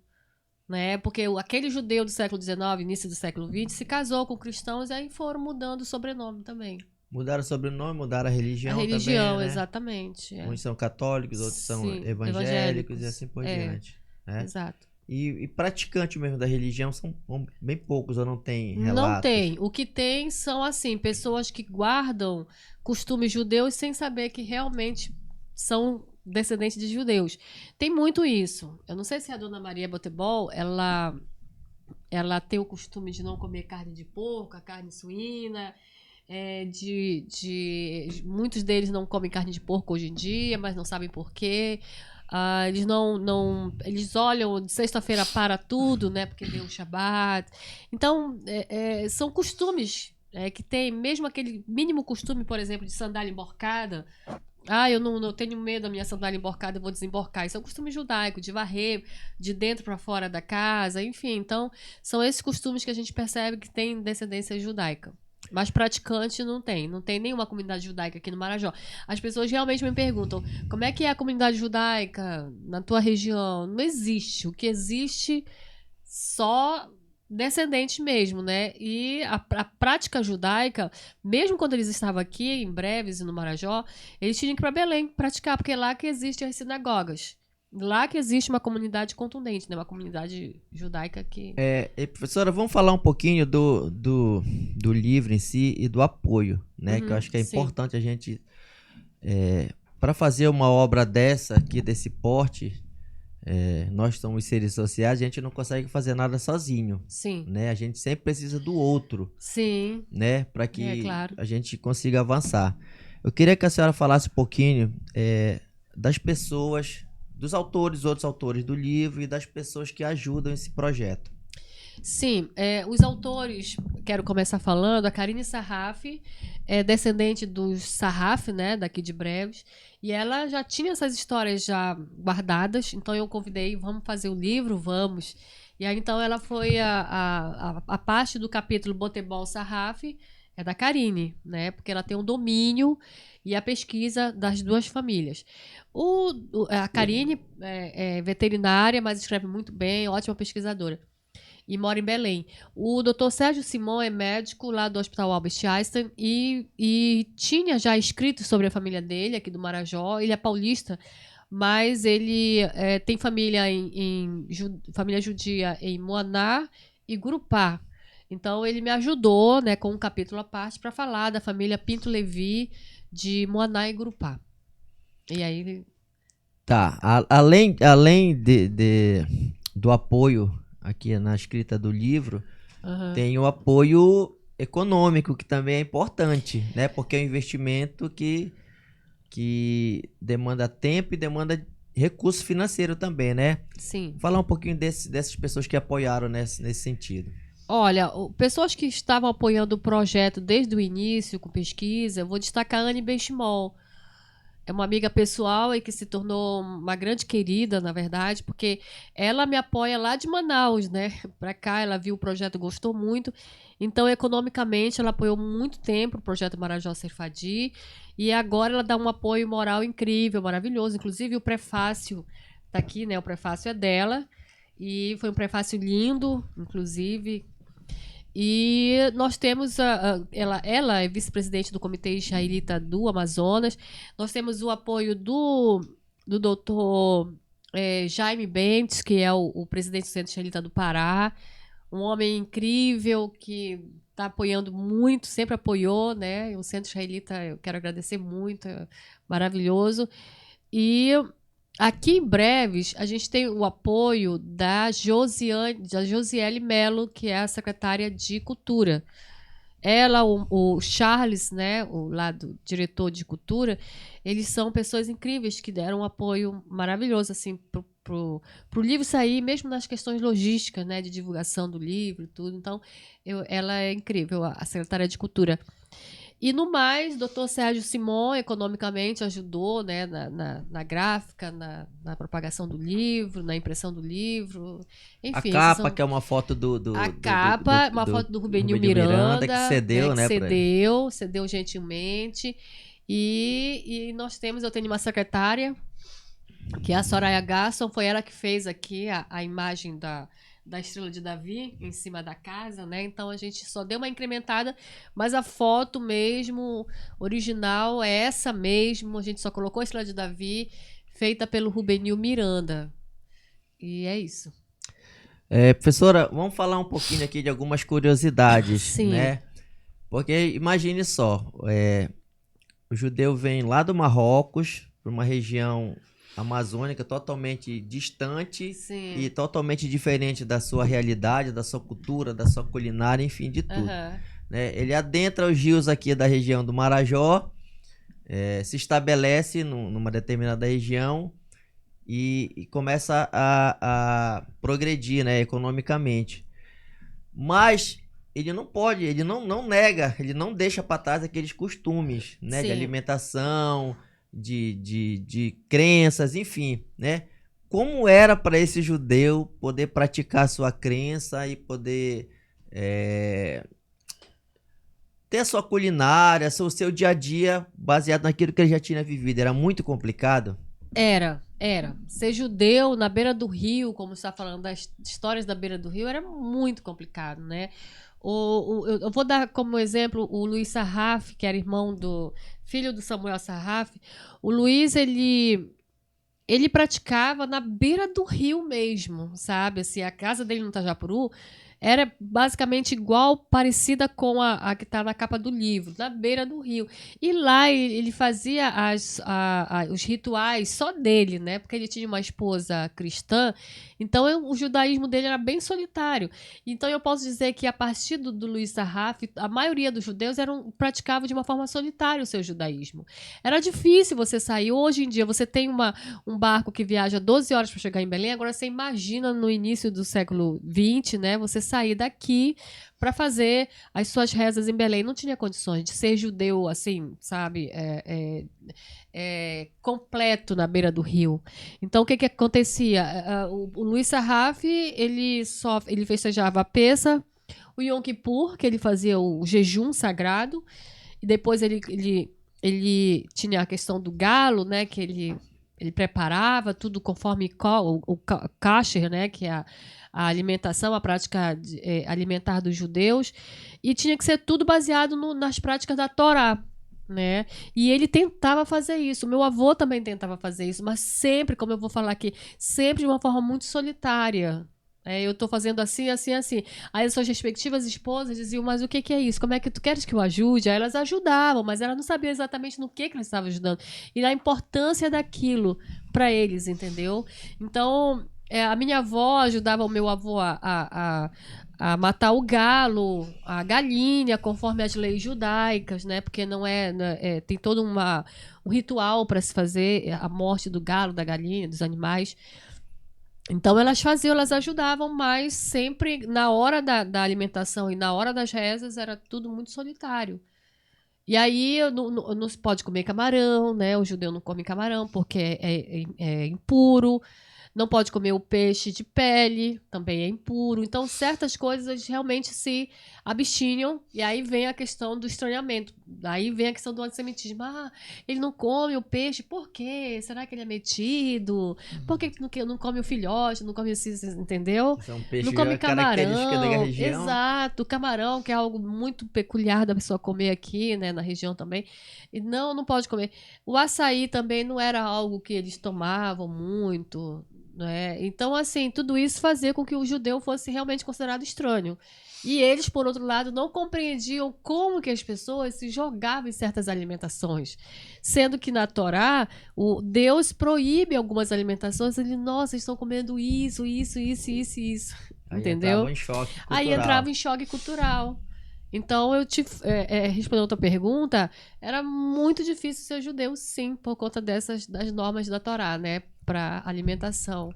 né? Porque aquele judeu do século XIX, início do século XX, se casou com cristãos e aí foram mudando o sobrenome também. Mudaram o sobrenome, mudaram a religião também, A religião, né? exatamente. Uns são católicos, outros são evangélicos e assim por diante. Né? Exato. E praticantes mesmo da religião são bem poucos, ou não tem relatos? Não tem. O que tem são, assim, pessoas que guardam costumes judeus sem saber que realmente são descendentes de judeus. Tem muito isso. Eu não sei se a dona Maria Botebol, ela tem o costume de não comer carne de porco, a carne suína. Muitos deles não comem carne de porco hoje em dia, mas não sabem por quê. Eles olham de sexta-feira para tudo, né? Porque vem o Shabat. Então, são costumes que tem, mesmo aquele mínimo costume, por exemplo, de sandália emborcada. Eu não tenho medo da minha sandália emborcada, eu vou desemborcar. Isso é um costume judaico, de varrer de dentro para fora da casa, enfim. Então, são esses costumes que a gente percebe que tem descendência judaica. Mas praticante não tem nenhuma comunidade judaica aqui no Marajó. As pessoas realmente me perguntam, como é que é a comunidade judaica na tua região? Não existe. O que existe só descendentes mesmo, né? E a prática judaica, mesmo quando eles estavam aqui em Breves e no Marajó, eles tinham que ir para Belém praticar, porque é lá que existem as sinagogas. Lá que existe uma comunidade contundente, né? Uma comunidade judaica que... professora, vamos falar um pouquinho do livro em si e do apoio, né? Que eu acho que é importante a gente... para fazer uma obra dessa aqui, desse porte, nós somos seres sociais, a gente não consegue fazer nada sozinho. Sim. Né? A gente sempre precisa do outro. Sim. Né? Para que claro. a gente consiga avançar. Eu queria que a senhora falasse um pouquinho das pessoas... dos outros autores do livro e das pessoas que ajudam esse projeto. Sim, os autores, quero começar falando, a Karine Sarraf é descendente dos Sarraf, né, daqui de Breves, e ela já tinha essas histórias já guardadas, então eu convidei, vamos fazer o livro, vamos. E aí então ela foi a parte do capítulo Botebol Sarraf, é da Karine, né? Porque ela tem um domínio e a pesquisa das duas famílias. A Karine é veterinária, mas escreve muito bem, ótima pesquisadora. E mora em Belém. O Dr. Sérgio Simão é médico lá do Hospital Albert Einstein e tinha já escrito sobre a família dele, aqui do Marajó. Ele é paulista, mas ele tem família família judia em Moaná e Gurupá. Então, ele me ajudou, né, com um capítulo à parte para falar da família Pinto Levi de Moaná e Gurupá. E aí... Tá, além do apoio aqui na escrita do livro, tem o apoio econômico, que também é importante, né? Porque é um investimento que demanda tempo e demanda recurso financeiro também, né? Sim. Falar um pouquinho dessas pessoas que apoiaram nesse sentido. Olha, pessoas que estavam apoiando o projeto desde o início, com pesquisa, eu vou destacar a Anne Benchimol. É uma amiga pessoal e que se tornou uma grande querida, na verdade, porque ela me apoia lá de Manaus, né? Para cá, ela viu o projeto, gostou muito. Então, economicamente, ela apoiou muito tempo o projeto Marajó Serfadi. E agora ela dá um apoio moral incrível, maravilhoso. Inclusive, o prefácio está aqui, né? O prefácio é dela. E foi um prefácio lindo, inclusive. E nós temos, ela é vice-presidente do Comitê Israelita do Amazonas. Nós temos o apoio do doutor Jaime Bentes, que é o presidente do Centro Israelita do Pará. Um homem incrível que está apoiando muito, sempre apoiou, né? O Centro Israelita, eu quero agradecer muito, é maravilhoso. E aqui em Breves, a gente tem o apoio da Josiele Mello, que é a secretária de Cultura. Ela, o Charles, né, o lado diretor de cultura, eles são pessoas incríveis que deram um apoio maravilhoso assim, pro livro sair, mesmo nas questões logísticas, né, de divulgação do livro e tudo. Então, ela é incrível, a secretária de Cultura. E no mais, Dr. Sérgio Simão economicamente ajudou, né, na gráfica, na propagação do livro, na impressão do livro. Enfim, a capa, que é uma foto uma foto do Rubenil Miranda, que cedeu, né? Cedeu gentilmente. E nós temos, eu tenho uma secretária, que é a Soraya Gasson, foi ela que fez aqui a imagem da Estrela de Davi em cima da casa, né? Então a gente só deu uma incrementada, mas a foto mesmo original é essa mesmo. A gente só colocou a Estrela de Davi, feita pelo Rubenil Miranda. E é isso. Professora, vamos falar um pouquinho aqui de algumas curiosidades, Sim. Né? Porque imagine só, o judeu vem lá do Marrocos, para uma região amazônica totalmente distante. Sim. E totalmente diferente da sua realidade, da sua cultura, da sua culinária, enfim, de tudo. Né? Ele adentra os rios aqui da região do Marajó, se estabelece numa determinada região e começa a progredir, né, economicamente. Mas ele não pode, ele não nega, ele não deixa para trás aqueles costumes, né, de alimentação, de crenças, enfim, né? Como era para esse judeu poder praticar sua crença e poder ter a sua culinária, o seu dia a dia baseado naquilo que ele já tinha vivido? Era muito complicado? Era. Ser judeu na beira do rio, como você está falando das histórias da beira do rio, era muito complicado, né? Eu vou dar como exemplo o Luiz Sarraf, que era filho do Samuel Sarraf. O Luiz, ele praticava na beira do rio mesmo, sabe? Assim, a casa dele no Tajapuru era basicamente igual, parecida com a que está na capa do livro, na beira do rio. E lá ele fazia os rituais só dele, né? Porque ele tinha uma esposa cristã, então o judaísmo dele era bem solitário. Então eu posso dizer que a partir do Luiz Sarraf, a maioria dos judeus praticavam de uma forma solitária o seu judaísmo. Era difícil você sair. Hoje em dia você tem um barco que viaja 12 horas para chegar em Belém, agora você imagina no início do século XX, né? Você sair daqui para fazer as suas rezas em Belém. Não tinha condições de ser judeu, assim, sabe, completo na beira do rio. Então, o que acontecia? O Luiz Sarraf, ele festejava a Pessa o Yom Kippur, que ele fazia o jejum sagrado, e depois ele tinha a questão do galo, né, que ele preparava tudo conforme o kasher, né, que é a alimentação, a prática alimentar dos judeus, e tinha que ser tudo baseado nas práticas da Torá, né? E ele tentava fazer isso. Meu avô também tentava fazer isso, mas sempre, como eu vou falar aqui, sempre de uma forma muito solitária. Eu tô fazendo assim, assim, assim. Aí as suas respectivas esposas diziam, mas o que é isso? Como é que tu queres que eu ajude? Aí elas ajudavam, mas elas não sabiam exatamente no que elas estavam ajudando. E na importância daquilo para eles, entendeu? Então, a minha avó ajudava o meu avô a matar o galo, a galinha, conforme as leis judaicas, né? Porque não tem todo um ritual para se fazer a morte do galo, da galinha, dos animais. Então elas ajudavam, mas sempre na hora da alimentação e na hora das rezas era tudo muito solitário. E aí não se pode comer camarão, né? O judeu não come camarão porque é impuro. Não pode comer o peixe de pele, também é impuro. Então, certas coisas eles realmente se abstinham. E aí vem a questão do estranhamento. Aí vem a questão do antissemitismo. Ele não come o peixe, por quê? Será que ele é metido? Por que não come o filhote? Não come entendeu? Isso é um peixe, não come característica da camarão. região. Exato, o camarão, que é algo muito peculiar da pessoa comer aqui, né, na região também. E não pode comer. O açaí também não era algo que eles tomavam muito. Então, assim, tudo isso fazia com que o judeu fosse realmente considerado estranho. E eles, por outro lado, não compreendiam como que as pessoas se jogavam em certas alimentações. Sendo que na Torá, Deus proíbe algumas alimentações. Nossa, estão comendo isso. Aí Entendeu? entrava em choque cultural. Aí entrava em choque cultural. Então, respondendo a tua pergunta, era muito difícil ser judeu, sim, por conta das normas da Torá, né, para alimentação.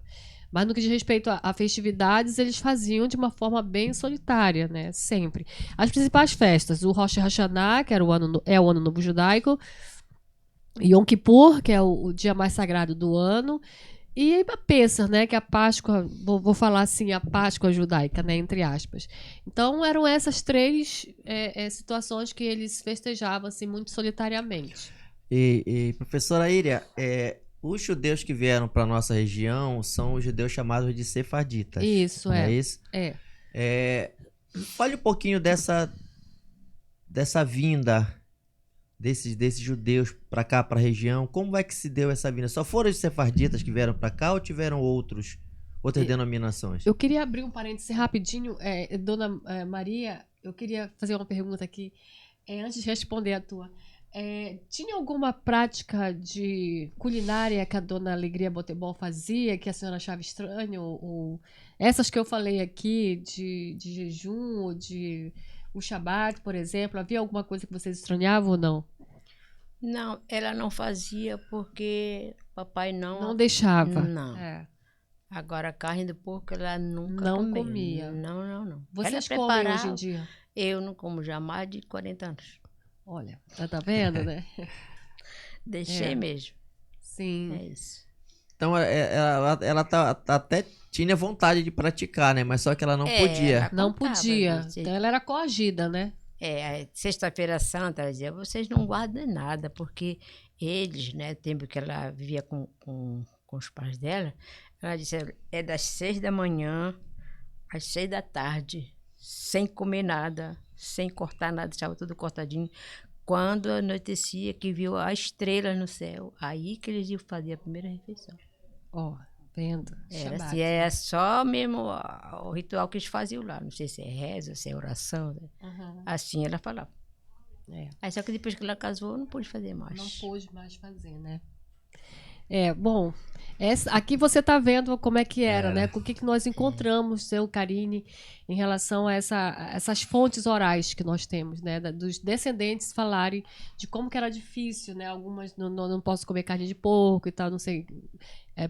Mas no que diz respeito a festividades, eles faziam de uma forma bem solitária, né, sempre. As principais festas, o Rosh Hashanah, que era o Ano Novo Judaico, Yom Kippur, que é o dia mais sagrado do ano, e a Pêssar, né, que é a Páscoa, vou falar assim, a Páscoa judaica, né, entre aspas. Então, eram essas três situações que eles festejavam, assim, muito solitariamente. E professora Iria, os judeus que vieram para nossa região são os judeus chamados de sefarditas. Isso, é isso? Fale um pouquinho dessa vinda desses judeus para cá, para a região. Como é que se deu essa vinda? Só foram os sefarditas que vieram para cá ou tiveram outras denominações? Eu queria abrir um parêntese rapidinho. Dona Maria, eu queria fazer uma pergunta aqui, antes de responder a tua. Tinha alguma prática de culinária que a Dona Alegria Botebol fazia, que a senhora achava estranho? Ou essas que eu falei aqui, de jejum, ou de o Shabat, por exemplo, havia alguma coisa que vocês estranhavam ou não? Não, ela não fazia porque papai não deixava. Não. Agora, carne de porco ela nunca não comia. Não. Vocês comem hoje em dia? Eu não como já há mais de 40 anos. Olha, tá vendo, né? Deixei mesmo. Sim. É isso. Então, ela até tinha vontade de praticar, né? Mas só que ela não podia. Não podia. Então, ela era coagida, né? Sexta-feira Santa, ela dizia, vocês não guardam nada, porque eles, né, o tempo que ela vivia com os pais dela, ela disse, é das 6 da manhã às 6 da tarde, sem comer nada, sem cortar nada, estava tudo cortadinho. Quando anoitecia, que viu as estrelas no céu, aí que eles iam fazer a primeira refeição. Vendo. Era assim, só mesmo o ritual que eles faziam lá. Não sei se é reza, se é oração. Né? Assim ela falava. Aí só que depois que ela casou, não pôde fazer mais. Não pôde mais fazer, né? Bom, aqui você está vendo como é que era, né? O que nós encontramos, seu Karine, em relação a essas fontes orais que nós temos, né? Dos descendentes falarem de como que era difícil, né? Algumas não posso comer carne de porco e tal, não sei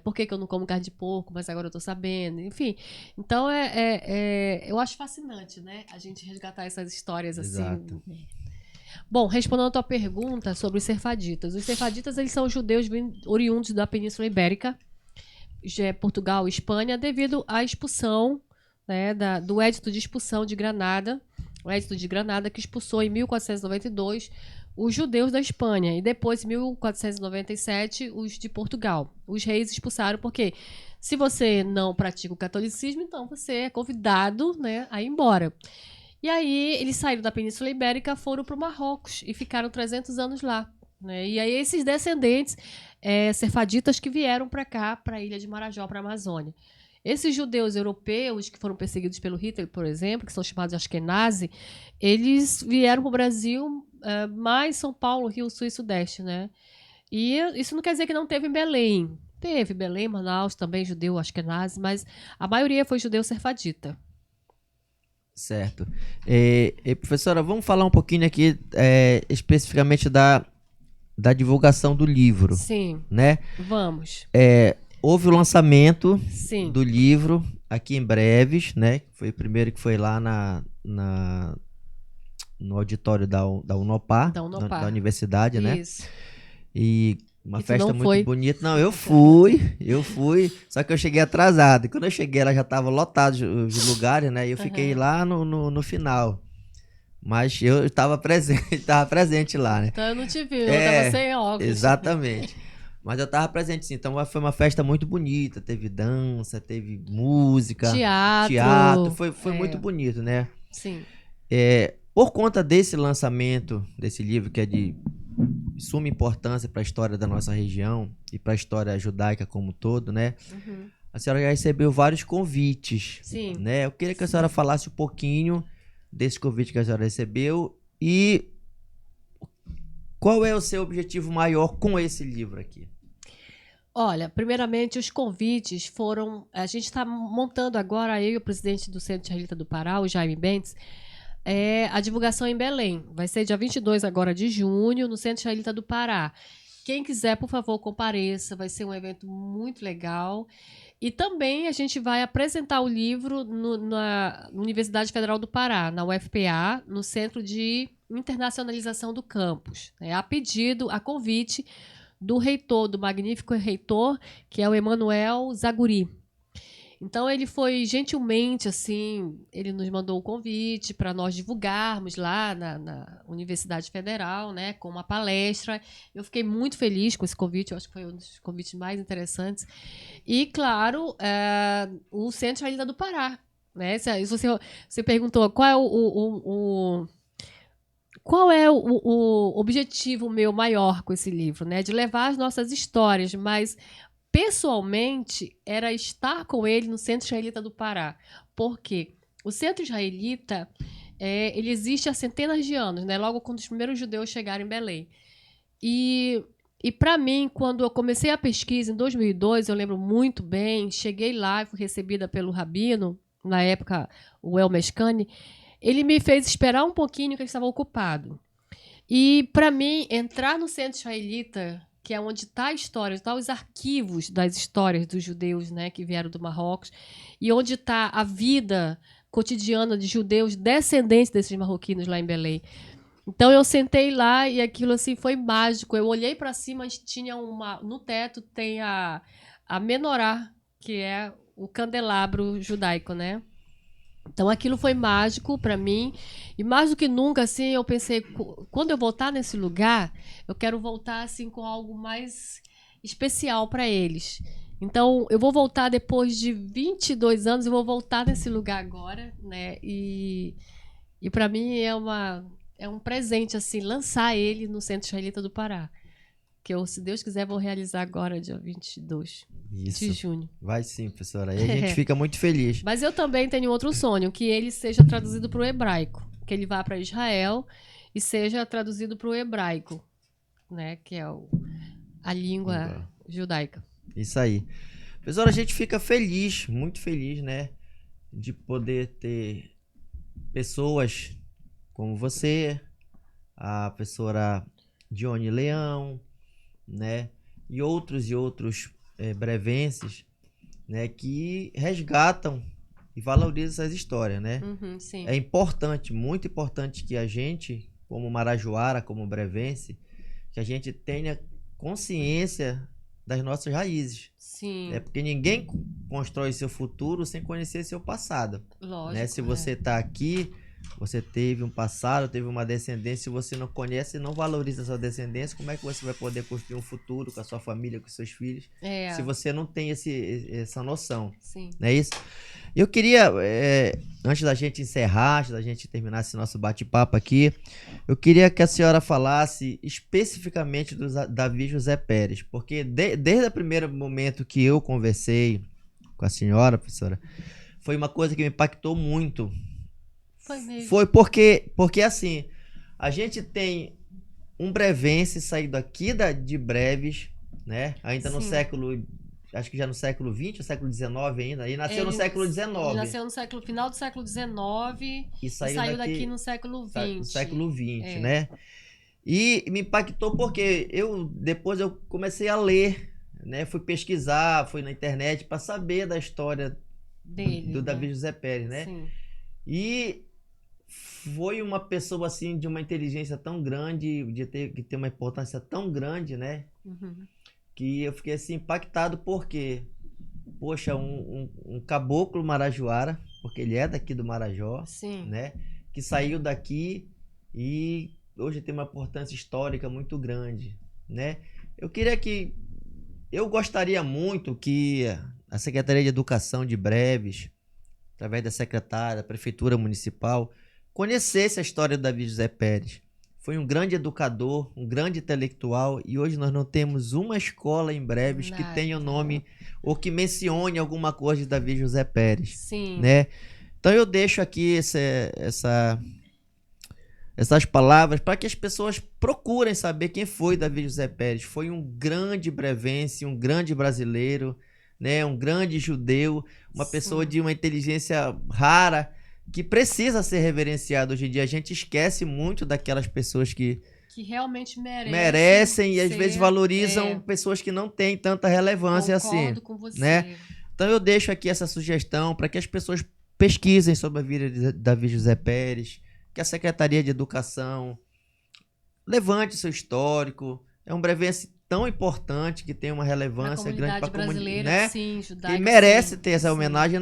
por que eu não como carne de porco, mas agora eu estou sabendo. Enfim, então eu acho fascinante, né? A gente resgatar essas histórias assim. Exato. Bom, respondendo a tua pergunta sobre os sefaditas. Os sefaditas, eles são judeus oriundos da Península Ibérica, Portugal e Espanha, devido à expulsão né, do Edito de Expulsão de Granada, o Edito de Granada, que expulsou em 1492 os judeus da Espanha, e depois, em 1497, os de Portugal. Os reis expulsaram porque, se você não pratica o catolicismo, então você é convidado, né, a ir embora. E aí, eles saíram da Península Ibérica, foram para o Marrocos e ficaram 300 anos lá, né? E aí, esses descendentes sefaditas que vieram para cá, para a ilha de Marajó, para a Amazônia. Esses judeus europeus que foram perseguidos pelo Hitler, por exemplo, que são chamados Ashkenazi, eles vieram para o Brasil, mais São Paulo, Rio, Sul e Sudeste, né? E isso não quer dizer que não teve em Belém. Teve Belém, Manaus, também judeu Ashkenazi, mas a maioria foi judeu sefadita. Certo. Professora, vamos falar um pouquinho aqui especificamente da divulgação do livro. Sim, né? Vamos. Houve o lançamento Sim. do livro aqui em Breves, né? Foi o primeiro que foi lá no auditório da Unopar, da universidade, né? Isso. E uma E tu festa não muito foi? bonita. Não, eu fui, só que eu cheguei atrasado. E quando eu cheguei, ela já estava lotado os lugares, né? E eu fiquei lá no final. Mas eu estava presente lá, né? Então eu não te vi, eu estava sem óculos. Exatamente. Mas eu estava presente, sim. Então foi uma festa muito bonita. Teve dança, teve música, teatro. Foi muito bonito, né? Sim. Por conta desse lançamento desse livro, que é de suma importância para a história da nossa região e para a história judaica como um todo, né? Uhum. A senhora já recebeu vários convites. Sim. Né? Eu queria que a senhora falasse um pouquinho desse convite que a senhora recebeu e qual é o seu objetivo maior com esse livro aqui? Olha, primeiramente, os convites foram... A gente está montando agora, eu e o presidente do Centro Israelita do Pará, o Jaime Bentes, a divulgação em Belém. Vai ser dia 22 agora de junho, no Centro Israelita do Pará. Quem quiser, por favor, compareça. Vai ser um evento muito legal. E também a gente vai apresentar o livro na Universidade Federal do Pará, na UFPA, no Centro de Internacionalização do Campus. A pedido, a convite do reitor, do magnífico reitor, que é o Emanuel Zaguri. Então, ele foi gentilmente, assim, ele nos mandou o convite para nós divulgarmos lá na Universidade Federal, né, com uma palestra. Eu fiquei muito feliz com esse convite, eu acho que foi um dos convites mais interessantes. E, claro, o Centro Israelita do Pará. Né? Você perguntou qual é o objetivo meu maior com esse livro, né? De levar as nossas histórias, mas... Pessoalmente, era estar com ele no Centro Israelita do Pará. Por quê? O Centro Israelita ele existe há centenas de anos, né? Logo quando os primeiros judeus chegaram em Belém. E para mim, quando eu comecei a pesquisa, em 2002, eu lembro muito bem, cheguei lá e fui recebida pelo rabino, na época, o El Meshkani, ele me fez esperar um pouquinho, que ele estava ocupado. E, para mim, entrar no Centro Israelita... que é onde está a história, estão os arquivos das histórias dos judeus, né, que vieram do Marrocos, e onde está a vida cotidiana de judeus descendentes desses marroquinos lá em Belém. Então eu sentei lá e aquilo assim foi mágico. Eu olhei para cima, tinha no teto tem a menorá, que é o candelabro judaico, né? Então aquilo foi mágico para mim, e mais do que nunca assim eu pensei, quando eu voltar nesse lugar, eu quero voltar assim com algo mais especial para eles. Então eu vou voltar depois de 22 anos, eu vou voltar nesse lugar agora, né? E para mim é um presente assim lançar ele no Centro Israelita do Pará. Que eu, se Deus quiser, vou realizar agora, dia 22 de junho. Vai sim, professora. Aí a gente fica muito feliz. Mas eu também tenho outro sonho, que ele seja traduzido para o hebraico. Que ele vá para Israel e seja traduzido para o hebraico, né? Que é a língua judaica. Isso aí. Professora, a gente fica feliz, muito feliz, né? De poder ter pessoas como você, a professora Dione Leão, né, e outros brevenses, né, que resgatam e valorizam essas histórias, né? Sim. É importante, muito importante que a gente, como marajoara, como brevense, que a gente tenha consciência das nossas raízes. Sim. Porque ninguém constrói seu futuro sem conhecer seu passado. Lógico. Né? Se você está aqui, você teve um passado, teve uma descendência, se você não conhece e não valoriza a sua descendência, como é que você vai poder construir um futuro com a sua família, com seus filhos, se você não tem essa noção? Sim. Não é isso? Eu queria, antes da gente encerrar, antes da gente terminar esse nosso bate-papo aqui, eu queria que a senhora falasse especificamente do Davi José Pérez, porque desde o primeiro momento que eu conversei com a senhora, professora, foi uma coisa que me impactou muito. Foi mesmo. Foi porque assim, a gente tem um brevense saído aqui de Breves, né? Ainda no século, acho que já no século XX ou século XIX ainda, e nasceu no século XIX. Ele nasceu no final do século XIX e saiu daqui no século XX. No século XX, né? E me impactou porque depois eu comecei a ler, né? Fui pesquisar, fui na internet para saber da história dele, do Davi José Pérez, né? Sim. E foi uma pessoa assim de uma inteligência tão grande, que tem uma importância tão grande, né? Que eu fiquei assim impactado porque, poxa, um caboclo marajoara, porque ele é daqui do Marajó, né? Que saiu daqui e hoje tem uma importância histórica muito grande, né? Eu gostaria muito que a Secretaria de Educação de Breves, através da secretária, da Prefeitura Municipal, conhecesse a história do Davi José Pérez. Foi um grande educador, um grande intelectual, e hoje nós não temos uma escola em Breves que tenha o nome ou que mencione alguma coisa de Davi José Pérez. Sim. Né? Então eu deixo aqui essas palavras para que as pessoas procurem saber quem foi Davi José Pérez. Foi um grande brevense, um grande brasileiro, né? Um grande judeu, uma pessoa de uma inteligência rara, que precisa ser reverenciado hoje em dia. A gente esquece muito daquelas pessoas que realmente merecem e às vezes valorizam pessoas que não têm tanta relevância assim. Concordo com você. Né? Então eu deixo aqui essa sugestão para que as pessoas pesquisem sobre a vida de Davi José Pérez, que a Secretaria de Educação levante seu histórico. É um brevense tão importante, que tem uma relevância grande para a comunidade, né? Sim, judaica, que merece ter essa homenagem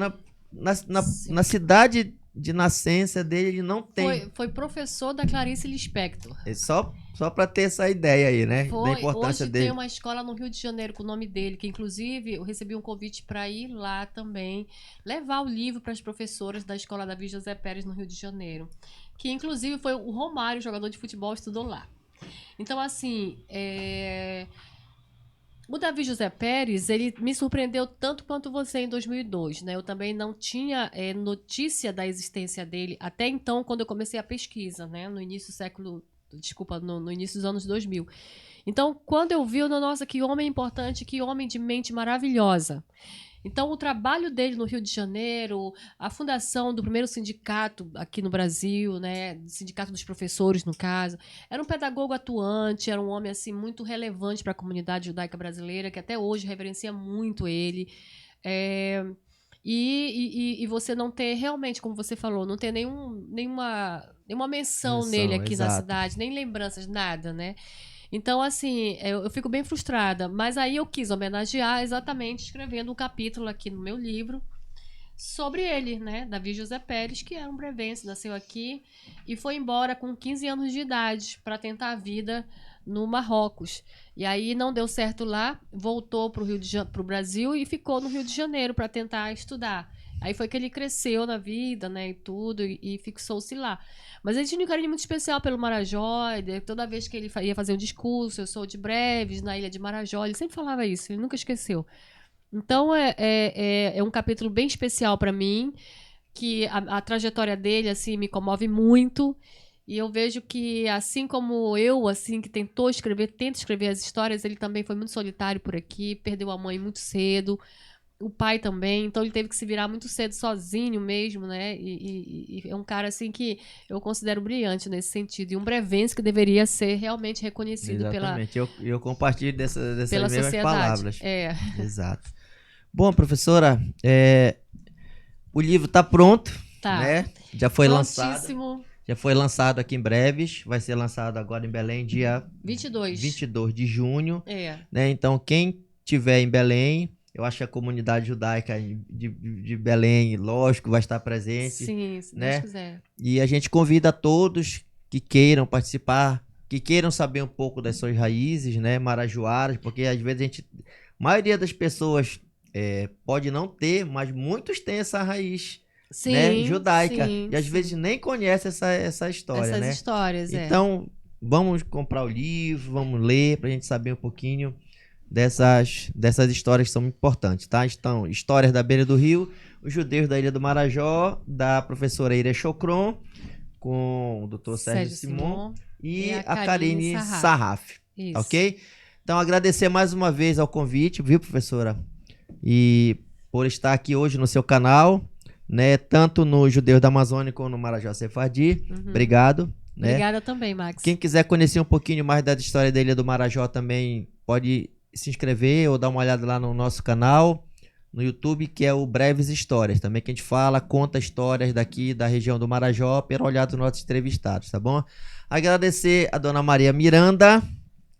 na cidade de nascença dele. Ele não tem. Foi professor da Clarice Lispector. Só para ter essa ideia aí, né? Da importância hoje dele. Tem uma escola no Rio de Janeiro com o nome dele, que inclusive eu recebi um convite para ir lá também, levar o livro para as professoras da escola Davi José Pérez no Rio de Janeiro, que inclusive foi o Romário, jogador de futebol, estudou lá. Então, assim, o Davi José Pérez, ele me surpreendeu tanto quanto você em 2002, né? Eu também não tinha notícia da existência dele até então, quando eu comecei a pesquisa, né? No início dos anos 2000. Então, quando eu vi, nossa, que homem importante, que homem de mente maravilhosa. Então, o trabalho dele no Rio de Janeiro, a fundação do primeiro sindicato aqui no Brasil, né, sindicato dos professores, no caso, era um pedagogo atuante, era um homem assim muito relevante para a comunidade judaica brasileira, que até hoje reverencia muito ele. E você não ter realmente, como você falou, não ter nenhuma menção nele aqui na cidade, nem lembranças, nada, né? Então, assim, eu fico bem frustrada. Mas aí eu quis homenagear exatamente escrevendo um capítulo aqui no meu livro sobre ele, né? Davi José Pérez, que era um brevense, nasceu aqui e foi embora com 15 anos de idade para tentar a vida no Marrocos. E aí não deu certo lá, voltou para o Brasil e ficou no Rio de Janeiro para tentar estudar. Aí foi que ele cresceu na vida, né, e tudo, e fixou-se lá. Mas ele tinha um carinho muito especial pelo Marajó, toda vez que ele ia fazer um discurso, eu sou de Breves, na ilha de Marajó, ele sempre falava isso, ele nunca esqueceu. Então é um capítulo bem especial para mim, que a trajetória dele, assim, me comove muito, e eu vejo que, assim como eu, assim, que tenta escrever as histórias, ele também foi muito solitário por aqui, perdeu a mãe muito cedo, o pai também, então ele teve que se virar muito cedo sozinho mesmo, né? E é um cara assim que eu considero brilhante nesse sentido, e um brevense que deveria ser realmente reconhecido. Exatamente. Eu compartilho dessas pela mesmas sociedade. Palavras. Exato. Bom, professora, o livro está pronto, né? Já foi lançado. Já foi lançado aqui em Breves, vai ser lançado agora em Belém dia 22 de junho. Né? Então, quem tiver em Belém, eu acho que a comunidade judaica de Belém, lógico, vai estar presente. Sim, se né? Deus quiser. E a gente convida a todos que queiram participar, que queiram saber um pouco das suas raízes, né, marajoaras, porque às vezes a maioria das pessoas pode não ter, mas muitos têm essa raiz, Sim, né, judaica, sim, e às sim. vezes nem conhece essa história, Essas né? histórias, Então, vamos comprar o livro, vamos ler pra gente saber um pouquinho dessas histórias que são muito importantes, tá? Então, Histórias da Beira do Rio, Os Judeus da Ilha do Marajó, da professora Ira Chocron, com o Dr. Sérgio Simon e a Karine Sarraf, Isso. ok? Então, agradecer mais uma vez ao convite, viu, professora? E por estar aqui hoje no seu canal, né? Tanto no Judeus da Amazônia como no Marajó Sefardi. Obrigado. Né? Obrigada também, Max. Quem quiser conhecer um pouquinho mais da história da Ilha do Marajó também pode se inscrever ou dar uma olhada lá no nosso canal no YouTube, que é o Breves Histórias, também que a gente conta histórias daqui da região do Marajó pelo olhar dos nossos entrevistados, tá bom? Agradecer a dona Maria Miranda,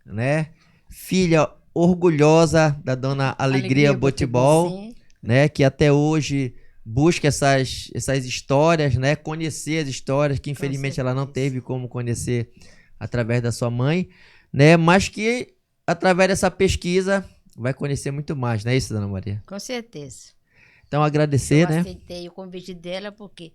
né? Filha orgulhosa da dona Alegria Botibol, né? Que até hoje busca essas histórias, né? Conhecer as histórias que infelizmente ela não teve como conhecer através da sua mãe, né? Mas que através dessa pesquisa vai conhecer muito mais, não é isso, dona Maria? Com certeza. Então agradecer, Eu né? aceitei o convite dela porque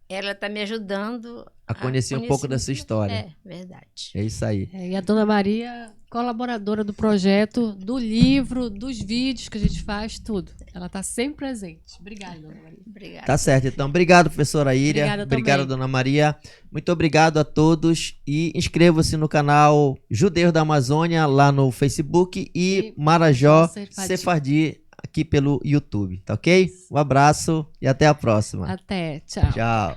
ela está me ajudando A conhecer um pouco da sua história. É, verdade. É isso aí. E a dona Maria, colaboradora do projeto, do livro, dos vídeos que a gente faz, tudo. Ela está sempre presente. Obrigada, dona Maria. Obrigada. Tá certo, então. Obrigado, professora Íria. Obrigada Obrigado, também. dona Maria. Muito obrigado a todos. E inscreva-se no canal Judeus da Amazônia, lá no Facebook, e Marajó Sefardi, aqui pelo YouTube, tá ok? Um abraço e até a próxima. Até. Tchau. Tchau.